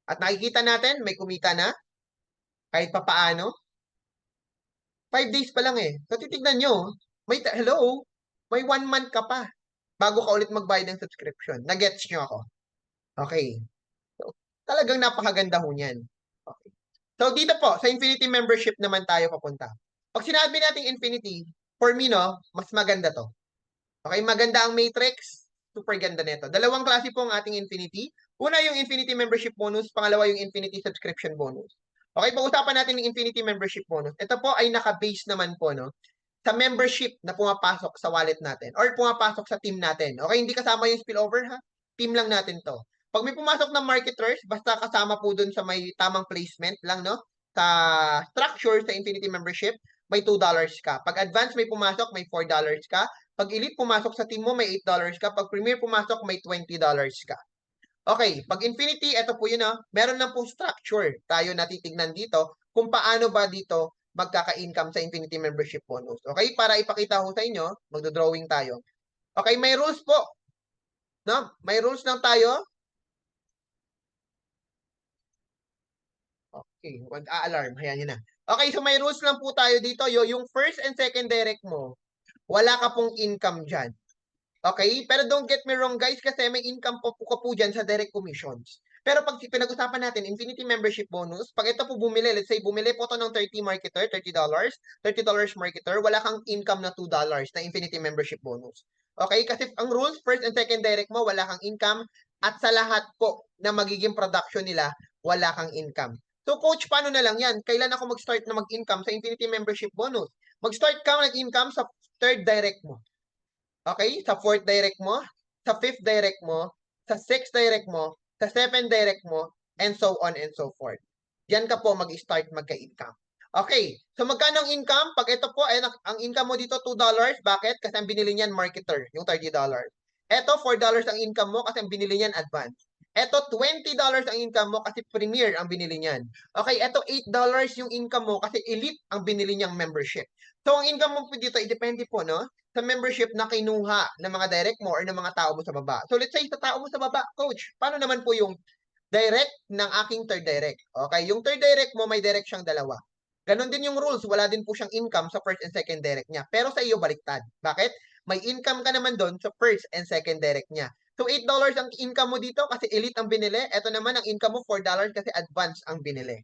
At nakikita natin, may kumita na, kahit pa paano. 5 days pa lang eh. So titignan nyo, hello, may 1 month ka pa bago ka ulit magbayad ng subscription. Nagets nyo ako? Okay. So, talagang napakaganda ho niyan. Okay. So dito po, sa Infinity Membership naman tayo papunta. Pag sinabi natin Infinity, for me no, mas maganda to. Okay, maganda ang Matrix, super ganda nito. Dalawang klase po ang ating Infinity. Una yung Infinity Membership Bonus, pangalawa yung Infinity Subscription Bonus. Okay, pag-usapan natin yung Infinity Membership Bonus. Ito po ay naka-base naman po no, sa membership na pumapasok sa wallet natin or pumapasok sa team natin. Okay, hindi kasama yung spillover ha. Team lang natin to. Pag may pumasok na marketers, basta kasama po dun sa may tamang placement lang no, sa structure sa Infinity Membership, may $2 ka. Pag advance may pumasok, may $4 ka. Pag elite pumasok sa team mo, may $8 ka. Pag premier pumasok, may $20 ka. Okay, pag Infinity, ito po yun meron lang po structure tayo natitignan dito kung paano ba dito magkaka-income sa Infinity Membership Bonus. Okay, para ipakita ko sa inyo, magdo-drawing tayo. Okay, may rules po. No? May rules lang tayo. Okay, wag-a-alarm. Hayaan nyo na. Okay, so may rules lang po tayo dito. Yung first and second direct mo, wala ka pong income dyan. Okay? Pero don't get me wrong guys, kasi may income po ka po dyan sa direct commissions. Pero pag pinag-usapan natin, Infinity Membership Bonus, pag ito po bumili, let's say bumili po ito ng 30 marketer, $30 marketer, wala kang income na $2 na Infinity Membership Bonus. Okay? Kasi ang rules, first and second direct mo, wala kang income, at sa lahat po na magiging production nila, wala kang income. So coach, paano na lang yan? Kailan ako mag-start na mag-income sa Infinity Membership Bonus? Mag-start ka mag-income sa third direct mo. Okay? Sa fourth direct mo, sa fifth direct mo, sa sixth direct mo, sa seventh direct mo, and so on and so forth. Diyan ka po mag-start magka-income. Okay, so magkano ang income? Pag ito po, ang income mo dito, $2. Bakit? Kasi ang binili niyan, marketer, yung $30. Ito, $4 ang income mo kasi ang binili niyan, advance. Ito, $20 ang income mo kasi premier ang binili niyan. Okay, ito, $8 yung income mo kasi elite ang binili niyang membership. So, ang income mo po dito, depende po, no? Sa membership na kinuha ng mga direct mo or ng mga tao mo sa baba. So, let's say, sa tao mo sa baba, coach, paano naman po yung direct ng aking third direct? Okay, yung third direct mo, may direct siyang dalawa. Ganon din yung rules, wala din po siyang income sa first and second direct niya. Pero sa iyo, baliktad. Bakit? May income ka naman doon sa first and second direct niya. So, $8 ang income mo dito kasi elite ang binili. Ito naman ang income mo, $4 kasi advance ang binili.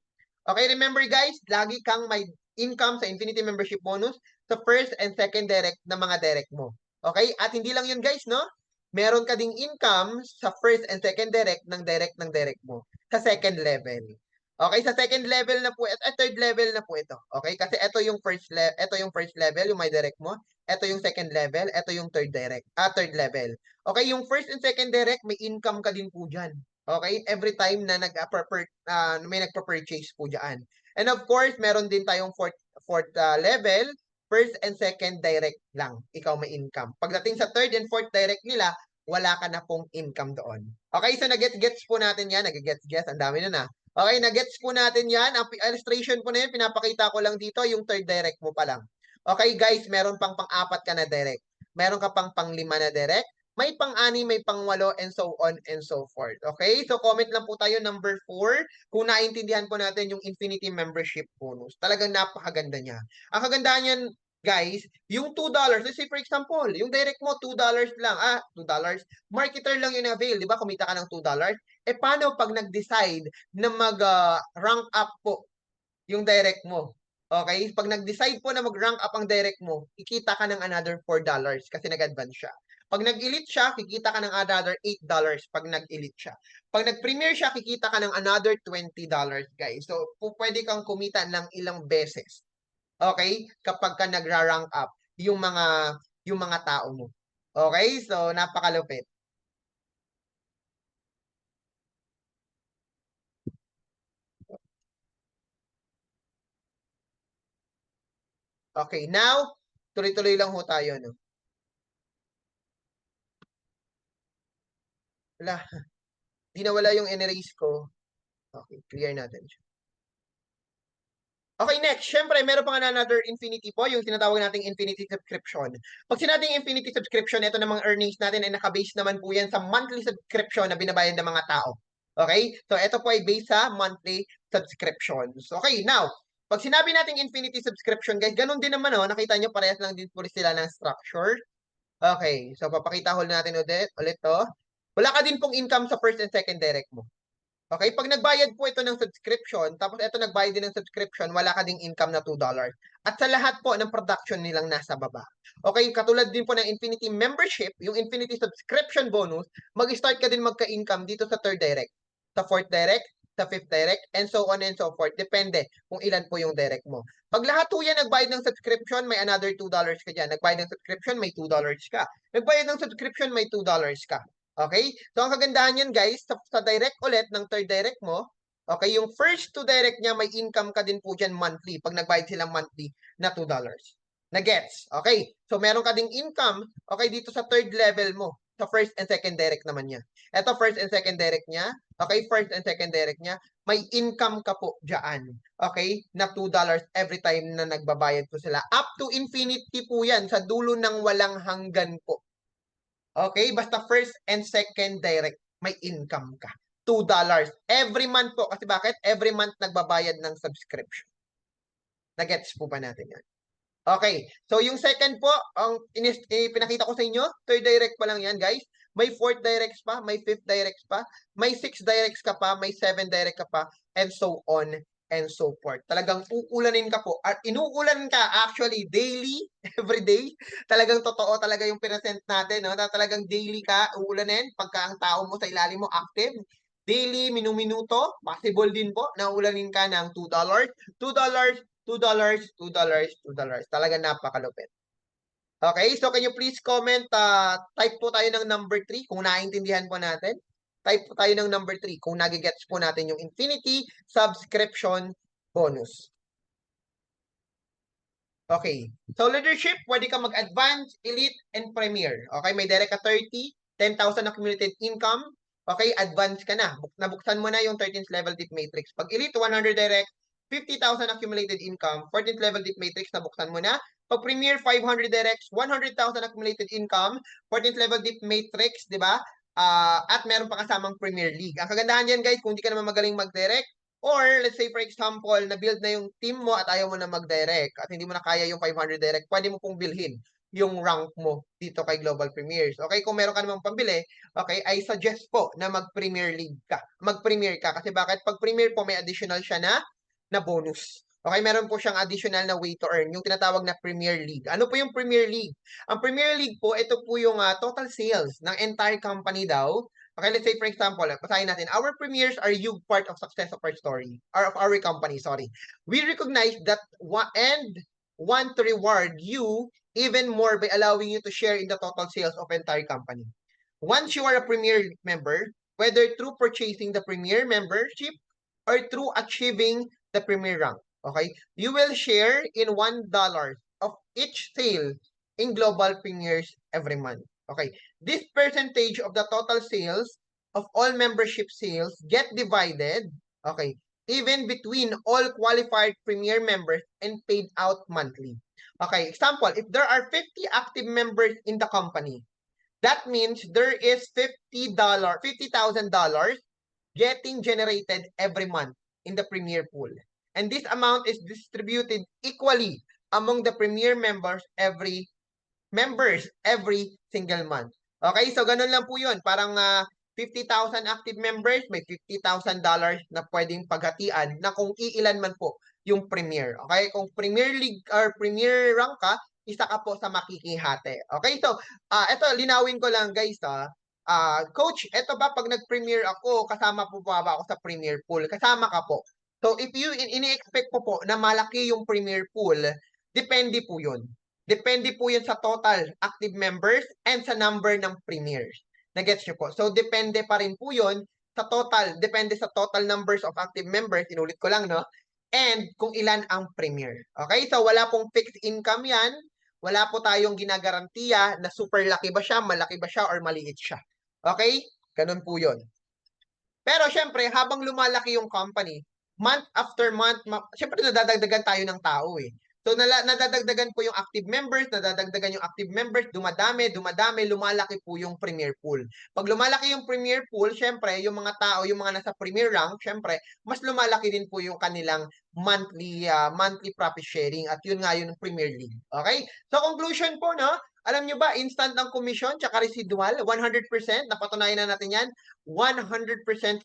Okay, remember guys, lagi kang may income sa Infinity Membership Bonus sa first and second direct na mga direct mo. Okay? At hindi lang yun guys, no? Meron ka ding income sa first and second direct ng direct mo sa second level. Okay, sa second level na po, at third level na po ito. Okay, kasi ito yung first level, yung my direct mo. Ito yung second level, ito yung third level. Okay, yung first and second direct, may income ka din po diyan. Okay, every time na may nagpa-purchase po diyan. And of course, meron din tayong fourth level, first and second direct lang. Ikaw may income. Pagdating sa third and fourth direct nila, wala ka na pong income doon. Okay, so nag-gets po natin yan. Nag-gets, ang dami na. Okay, na-gets po natin yan. Ang illustration po na yun, pinapakita ko lang dito yung third direct mo pa lang. Okay, guys, meron pang-apat ka na direct. Meron ka pang-5 na direct. May pang-6, may pang-8, and so on and so forth. Okay, so comment lang po tayo number 4 kung naintindihan po natin yung Infinity Membership Bonus. Talagang napakaganda niya. Ang kagandahan niyan, guys, yung $2, let's say for example, yung direct mo, $2 lang. $2. Marketer lang yung avail, di ba? Kumita ka ng $2. Paano pag nag-decide na mag-rank up po yung direct mo? Okay? Pag nag-decide po na mag-rank up ang direct mo, kikita ka ng another $4 kasi nag-advance siya. Pag nag-elite siya, kikita ka ng another $8 pag nag-elite siya. Pag nag-premier siya, kikita ka ng another $20, guys. So, pwede kang kumita ng ilang beses. Okay? Kapag ka nagra-rank up yung mga tao mo. Okay? So, napakalupit. Okay, now, tuloy-tuloy lang ho tayo, no? Wala, di nawala yung in-erase ko. Okay, clear natin siya. Okay, next. Syempre, meron pa nga another infinity po, yung tinatawag nating infinity subscription. Pag sinabing infinity subscription, ito namang earnings natin ay nakabase naman po yan sa monthly subscription na binabayad ng mga tao. Okay? So, ito po ay based sa monthly subscriptions. Okay, now, pag sinabi nating infinity subscription, guys, ganun din naman, oh, nakita nyo, parehas lang din po sila ng structure. Okay, so papakita ko natin ulit to. Wala ka din pong income sa first and second direct mo. Okay, pag nagbayad po ito ng subscription, tapos ito nagbayad din ng subscription, wala ka ding income na $2. At sa lahat po ng production nilang nasa baba. Okay, katulad din po ng Infinity Membership, yung Infinity Subscription Bonus, mag-start ka din magka-income dito sa third direct, sa fourth direct, sa fifth direct, and so on and so forth. Depende kung ilan po yung direct mo. Pag lahat po yan nagbayad ng subscription, may another $2 ka dyan. Nagbayad ng subscription, may $2 ka. Nagbayad ng subscription, may $2 ka. Okay? So, ang kagandahan yan, guys, sa direct ulit ng third direct mo, okay, yung first two direct niya, may income ka din po dyan monthly pag nagbayad silang monthly na $2. Na-gets? Okay? So, meron ka ding income, okay, dito sa third level mo, sa first and second direct naman niya. Ito, first and second direct niya, okay, first and second direct niya, may income ka po dyan, okay, na $2 every time na nagbabayad po sila. Up to infinity po yan, sa dulo ng walang hanggan po. Okay, basta first and second direct, may income ka. $2 every month po. Kasi bakit? Every month nagbabayad ng subscription. Nagets po ba natin yan? Okay, so yung second po, ang pinakita ko sa inyo, third direct pa lang yan, guys. May fourth directs pa, may fifth directs pa, may sixth directs ka pa, may seven direct ka pa, and so on and so forth. Talagang uulanin ka po. At inuulan ka actually daily, every day. Talagang totoo talaga yung present natin. No? Talagang daily ka uulanin pagka ang tao mo sa ilalim mo active. Daily, minuto, possible din po na uulanin ka ng $2, $2, $2, $2, $2. Talaga napakalupit. Okay, so can you please comment, type po tayo ng number 3 kung naiintindihan po natin. Type po tayo ng number 3 kung nagigets po natin yung Infinity Subscription Bonus. Okay. So leadership, pwede ka mag-advance, elite, and premier. Okay, may direct ka 30, 10,000 accumulated income. Okay, advance ka na. Nabuksan mo na yung 13th level deep matrix. Pag elite, 100 direct, 50,000 accumulated income. 14th level deep matrix, nabuksan mo na. Pag premier, 500 directs, 100,000 accumulated income. 14th level deep matrix, di ba? At meron pa kasamang Premier League. Ang kagandahan yan, guys, kung hindi ka naman magaling mag-direct, or let's say for example, na-build na yung team mo at ayaw mo na mag-direct at hindi mo na kaya yung 500 direct, pwede mo pong bilhin yung rank mo dito kay Global Premiers. Okay, kung meron ka namang pambili, okay, I suggest po na mag-Premier League ka. Mag-Premier ka. Kasi bakit? Pag Premier po, may additional siya na bonus. Okay, meron po siyang additional na way to earn, yung tinatawag na Premier League. Ano po yung Premier League? Ang Premier League po, ito po yung total sales ng entire company daw. Okay, let's say for example, basahin natin, our premiers are you part of success of our story, or of our company, sorry. We recognize that and want to reward you even more by allowing you to share in the total sales of entire company. Once you are a premier member, whether through purchasing the premier membership or through achieving the premier rank, okay, you will share in $1 of each sale in global premiers every month. Okay, this percentage of the total sales of all membership sales get divided, okay, even between all qualified premier members and paid out monthly. Okay, example, if there are 50 active members in the company, that means there is $50,000 getting generated every month in the premier pool. And this amount is distributed equally among the premier members every single month. Okay, so ganun lang po yun. Parang 50,000 active members, may $50,000 na pwedeng paghatian na kung iilan man po yung premier. Okay, kung Premier League or Premier rank ka, isa ka po sa makikihati. Okay, so ito, linawin ko lang guys Coach, ito ba pag nag-premier ako, kasama po ba ako sa premier pool? Kasama ka po. So if you ini-expect po na malaki yung premier pool, depende po yun. Depende po yun sa total active members and sa number ng premiers. Nagets nyo po? So, depende pa rin po yun sa total. Depende sa total numbers of active members. Inulit ko lang, no? And kung ilan ang premier. Okay? So, wala pong fixed income yan. Wala po tayong ginagarantiya na super laki ba siya, malaki ba siya, or maliit siya. Okay? Ganun po yun. Pero, syempre, habang lumalaki yung company, month after month, syempre nadadagdagan tayo ng tao eh. So, nadadagdagan po yung active members, dumadami, lumalaki po yung premier pool. Pag lumalaki yung premier pool, syempre, yung mga tao, yung mga nasa premier rank, syempre, mas lumalaki din po yung kanilang monthly profit sharing at yun nga yung Premier League. Okay? So, conclusion po, no? Alam nyo ba, instant ang commission tsaka residual, 100%, napatunayan na natin yan, 100%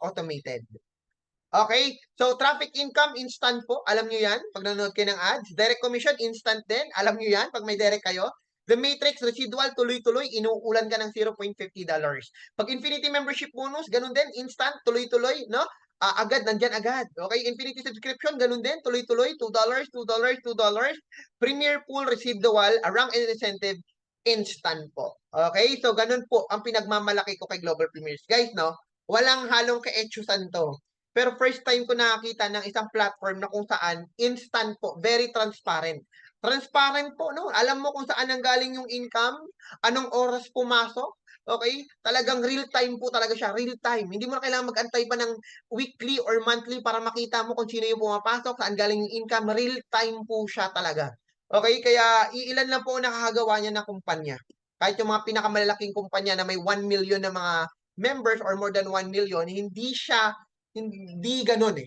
automated. Okay? So, traffic income, instant po. Alam nyo yan pag nanonood kayo ng ads. Direct commission, instant din. Alam nyo yan pag may direct kayo. The Matrix, residual, tuloy-tuloy, inuulan ka ng $0.50. Pag Infinity Membership Bonus, ganun din, instant, tuloy-tuloy, no? Agad, nandyan agad. Okay? Infinity Subscription, ganun din, tuloy-tuloy, $2, $2, $2. Premier Pool, residual, rank and incentive, instant po. Okay? So, ganun po ang pinagmamalaki ko kay Global Premiers. Guys, no? Walang halong ka-etchusan to. Pero first time ko nakakita ng isang platform na kung saan instant po, very transparent. Transparent po, no? Alam mo kung saan nanggaling yung income, anong oras pumasok, okay? Talagang real time po talaga siya, real time. Hindi mo na kailangan mag-antay pa ng weekly or monthly para makita mo kung sino yung pumapasok, saan galing yung income, real time po siya talaga. Okay, kaya iilan lang po nakakagawa niya na kumpanya. Kahit yung mga pinakamalalaking kumpanya na may 1 million na mga members or more than 1 million, hindi ganun eh.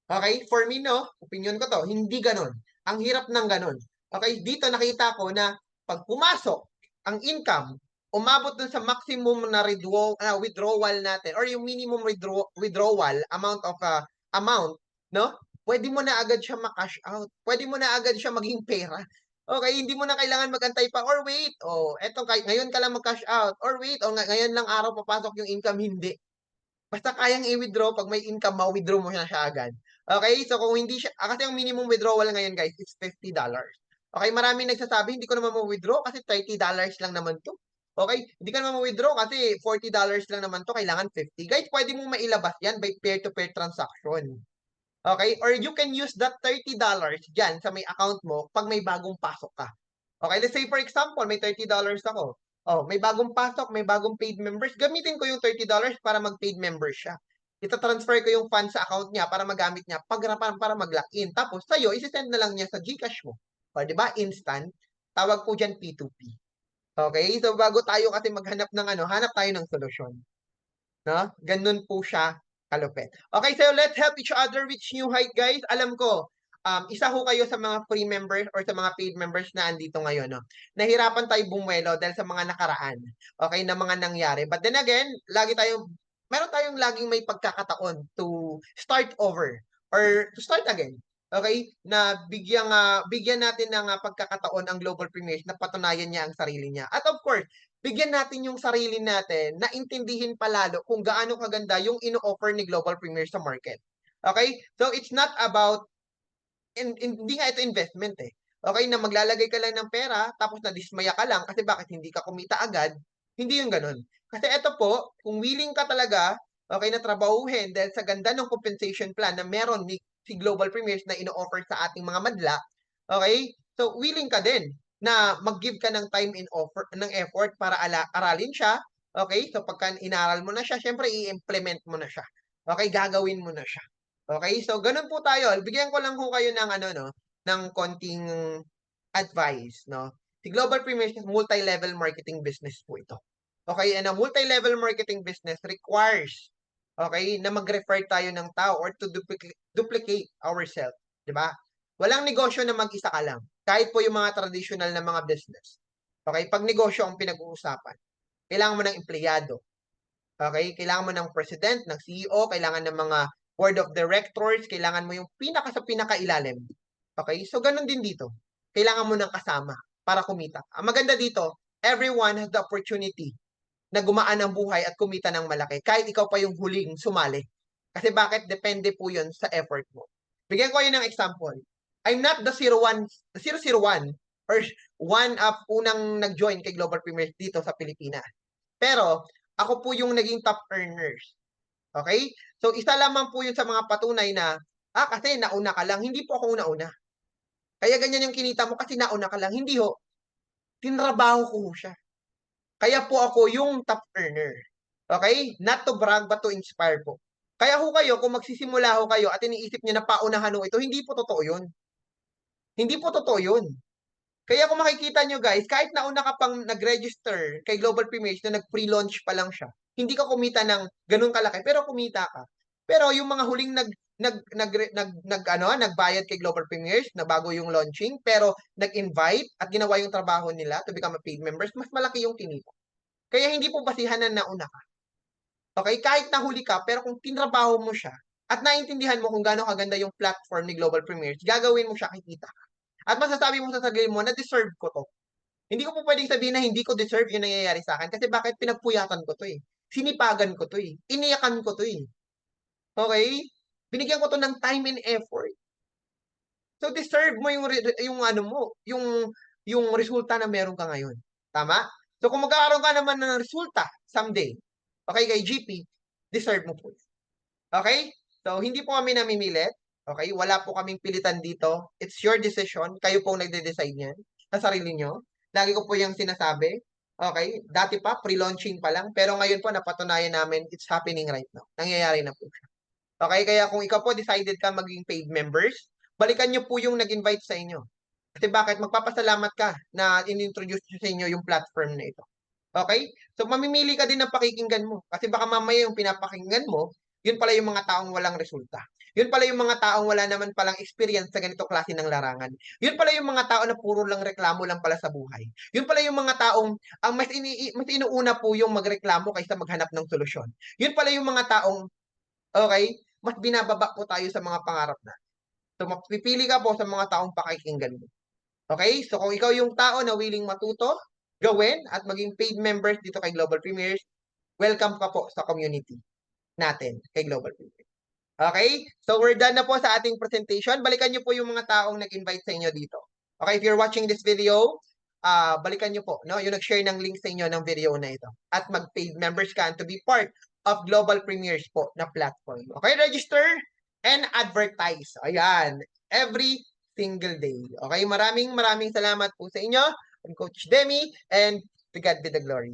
Okay? For me, no? Opinion ko to, hindi ganun. Ang hirap ng ganun. Okay? Dito nakita ko na pag pumasok ang income, umabot dun sa maximum na withdrawal natin or yung minimum withdrawal amount, no? Pwede mo na agad siya ma-cash out. Pwede mo na agad siya maging pera. Okay, hindi mo na kailangan magantay pa or wait. Eto ngayon ka lang mag-cash out or wait, ngayon lang araw papasok yung income, hindi. Basta kayang i-withdraw, pag may income, ma-withdraw mo siya agad. Okay? So, kung hindi siya, kasi yung minimum withdrawal ngayon, guys, is $50. Okay? Maraming nagsasabi, hindi ko naman ma-withdraw kasi $30 lang naman to. Okay? Hindi ka naman ma-withdraw kasi $40 lang naman to, kailangan 50. Guys, pwede mo mailabas yan by peer-to-peer transaction. Okay? Or you can use that $30 dyan sa may account mo pag may bagong pasok ka. Okay? Let's say for example, may $30 ako. Oh, may bagong pasok, may bagong paid members. Gamitin ko yung $30 para mag-paid member siya. Ita-transfer ko yung funds sa account niya para magamit niya para mag-lock in. Tapos sa'yo, isi-send na lang niya sa GCash mo. O, di ba? Instant. Tawag po dyan P2P. Okay? So bago tayo kasi maghanap ng hanap tayo ng solusyon. No? Ganun po siya kalupit. Okay, so let's help each other reach new height, guys. Alam ko, isa ho kayo sa mga free members or sa mga paid members na andito ngayon, no? Nahirapan tayo bumuelo dahil sa mga nakaraan, okay, na mga nangyari. But then again, meron tayong laging may pagkakataon to start over or to start again. Okay? Na bigyan natin ng pagkakataon ang global premiers na patunayan niya ang sarili niya. At of course, bigyan natin yung sarili natin na intindihin palalo kung gaano kaganda yung ino-offer ni Global Premier sa market. Okay? So, it's not about, hindi nga ito investment eh. Okay, na maglalagay ka lang ng pera, tapos nadismaya ka lang kasi bakit hindi ka kumita agad. Hindi yung ganun. Kasi ito po, kung willing ka talaga, okay, na trabahuhin dahil sa ganda ng compensation plan na meron ni si Global Premiers na ino-offer sa ating mga madla, okay, so willing ka din na mag-give ka ng time ng effort para aralin siya. Okay? So pagka inaral mo na siya, syempre i-implement mo na siya. Okay? Gagawin mo na siya. Okay? So ganun po tayo. Bigyan ko lang ho kayo ng ng konting advice, no? Si Global Premier is multi-level marketing business po ito. Okay? And a multi-level marketing business requires na mag-refer tayo ng tao or to duplicate ourselves, 'di ba? Walang negosyo na mag-isa ka lang. Kahit po yung mga traditional na mga business. Okay? Pag negosyo ang pinag-uusapan, kailangan mo ng empleyado. Okay? Kailangan mo ng president, ng CEO, kailangan ng mga board of directors, kailangan mo yung sa pinakailalim. Okay? So, ganun din dito. Kailangan mo ng kasama para kumita. Ang maganda dito, everyone has the opportunity na gumaan ang buhay at kumita ng malaki. Kahit ikaw pa yung huling sumali. Kasi bakit? Depende po yun sa effort mo. Bigyan ko yun ng example. I'm not the 001 or one of unang nag-join kay Global Premiers dito sa Pilipinas. Pero, ako po yung naging top earners. Okay? So, isa lamang po yun sa mga patunay na, kasi nauna ka lang. Hindi po ako una-una. Kaya ganyan yung kinita mo kasi nauna ka lang. Hindi ho. Tinrabaho ko siya. Kaya po ako yung top earner. Okay? Not to brag, but to inspire po. Kaya ho kayo, kung magsisimula ho kayo at iniisip niyo na paunahan ho ito, hindi po totoo yun. Hindi po totoo yun. Kaya kung makikita nyo guys, kahit nauna ka pang nag-register kay Global Premiers na nag-pre-launch pa lang siya, hindi ka kumita ng ganun kalaki, pero kumita ka. Pero yung mga huling nagbayad kay Global Premiers na bago yung launching, pero nag-invite at ginawa yung trabaho nila to become a paid members, mas malaki yung kinita. Kaya hindi po basihan na nauna ka. Okay? Kahit nahuli ka, pero kung tinrabaho mo siya at naintindihan mo kung gaano kaganda yung platform ni Global Premiers, gagawin mo siya, kikita ka. At masasabi mo sa sarili mo na deserve ko to. Hindi ko po pwedeng sabihin na hindi ko deserve yung nangyayari sa akin kasi bakit pinagpuyatan ko to eh. Sinipagan ko to eh. Iniyakan ko to eh. Okay? Binigyan ko to ng time and effort. So deserve mo yung ano mo, yung resulta na meron ka ngayon. Tama? So kung magkakaroon ka naman ng resulta someday, okay, kay GP, deserve mo po. Okay? So hindi po kami namimilit. Okay? Wala po kaming pilitan dito. It's your decision. Kayo po nagde-decide niyan sa sarili nyo. Lagi ko po yung sinasabi. Okay? Dati pa, pre-launching pa lang. Pero ngayon po, napatunayan namin, it's happening right now. Nangyayari na po siya. Okay? Kaya kung ikaw po decided ka maging paid members, balikan nyo po yung nag-invite sa inyo. Kasi bakit? Magpapasalamat ka na in-introduce sa inyo yung platform na ito. Okay? So, mamimili ka din ng pakikinggan mo. Kasi baka mamaya yung pinapakinggan mo, yun pala yung mga taong walang resulta. Yun pala yung mga taong wala naman palang experience sa ganito klase ng larangan. Yun pala yung mga tao na puro lang reklamo lang pala sa buhay. Yun pala yung mga taong ang mas inuuna po yung magreklamo kaysa maghanap ng solusyon. Yun pala yung mga taong, okay, mas binababa po tayo sa mga pangarap na. So, mapipili ka po sa mga taong pakikinggan mo. Okay? So, kung ikaw yung tao na willing matuto, gawin, at maging paid members dito kay Global Premiers, welcome ka po sa community natin kay Global Premiers. Okay? So, we're done na po sa ating presentation. Balikan nyo po yung mga taong nag-invite sa inyo dito. Okay? If you're watching this video, balikan nyo po, no? Yung nag-share ng link sa inyo ng video na ito. At mag-paid members ka to be part of Global Premiers po na platform. Okay? Register and advertise. Ayan, every single day. Okay, maraming salamat po sa inyo. I'm Coach Demi and to God be the glory.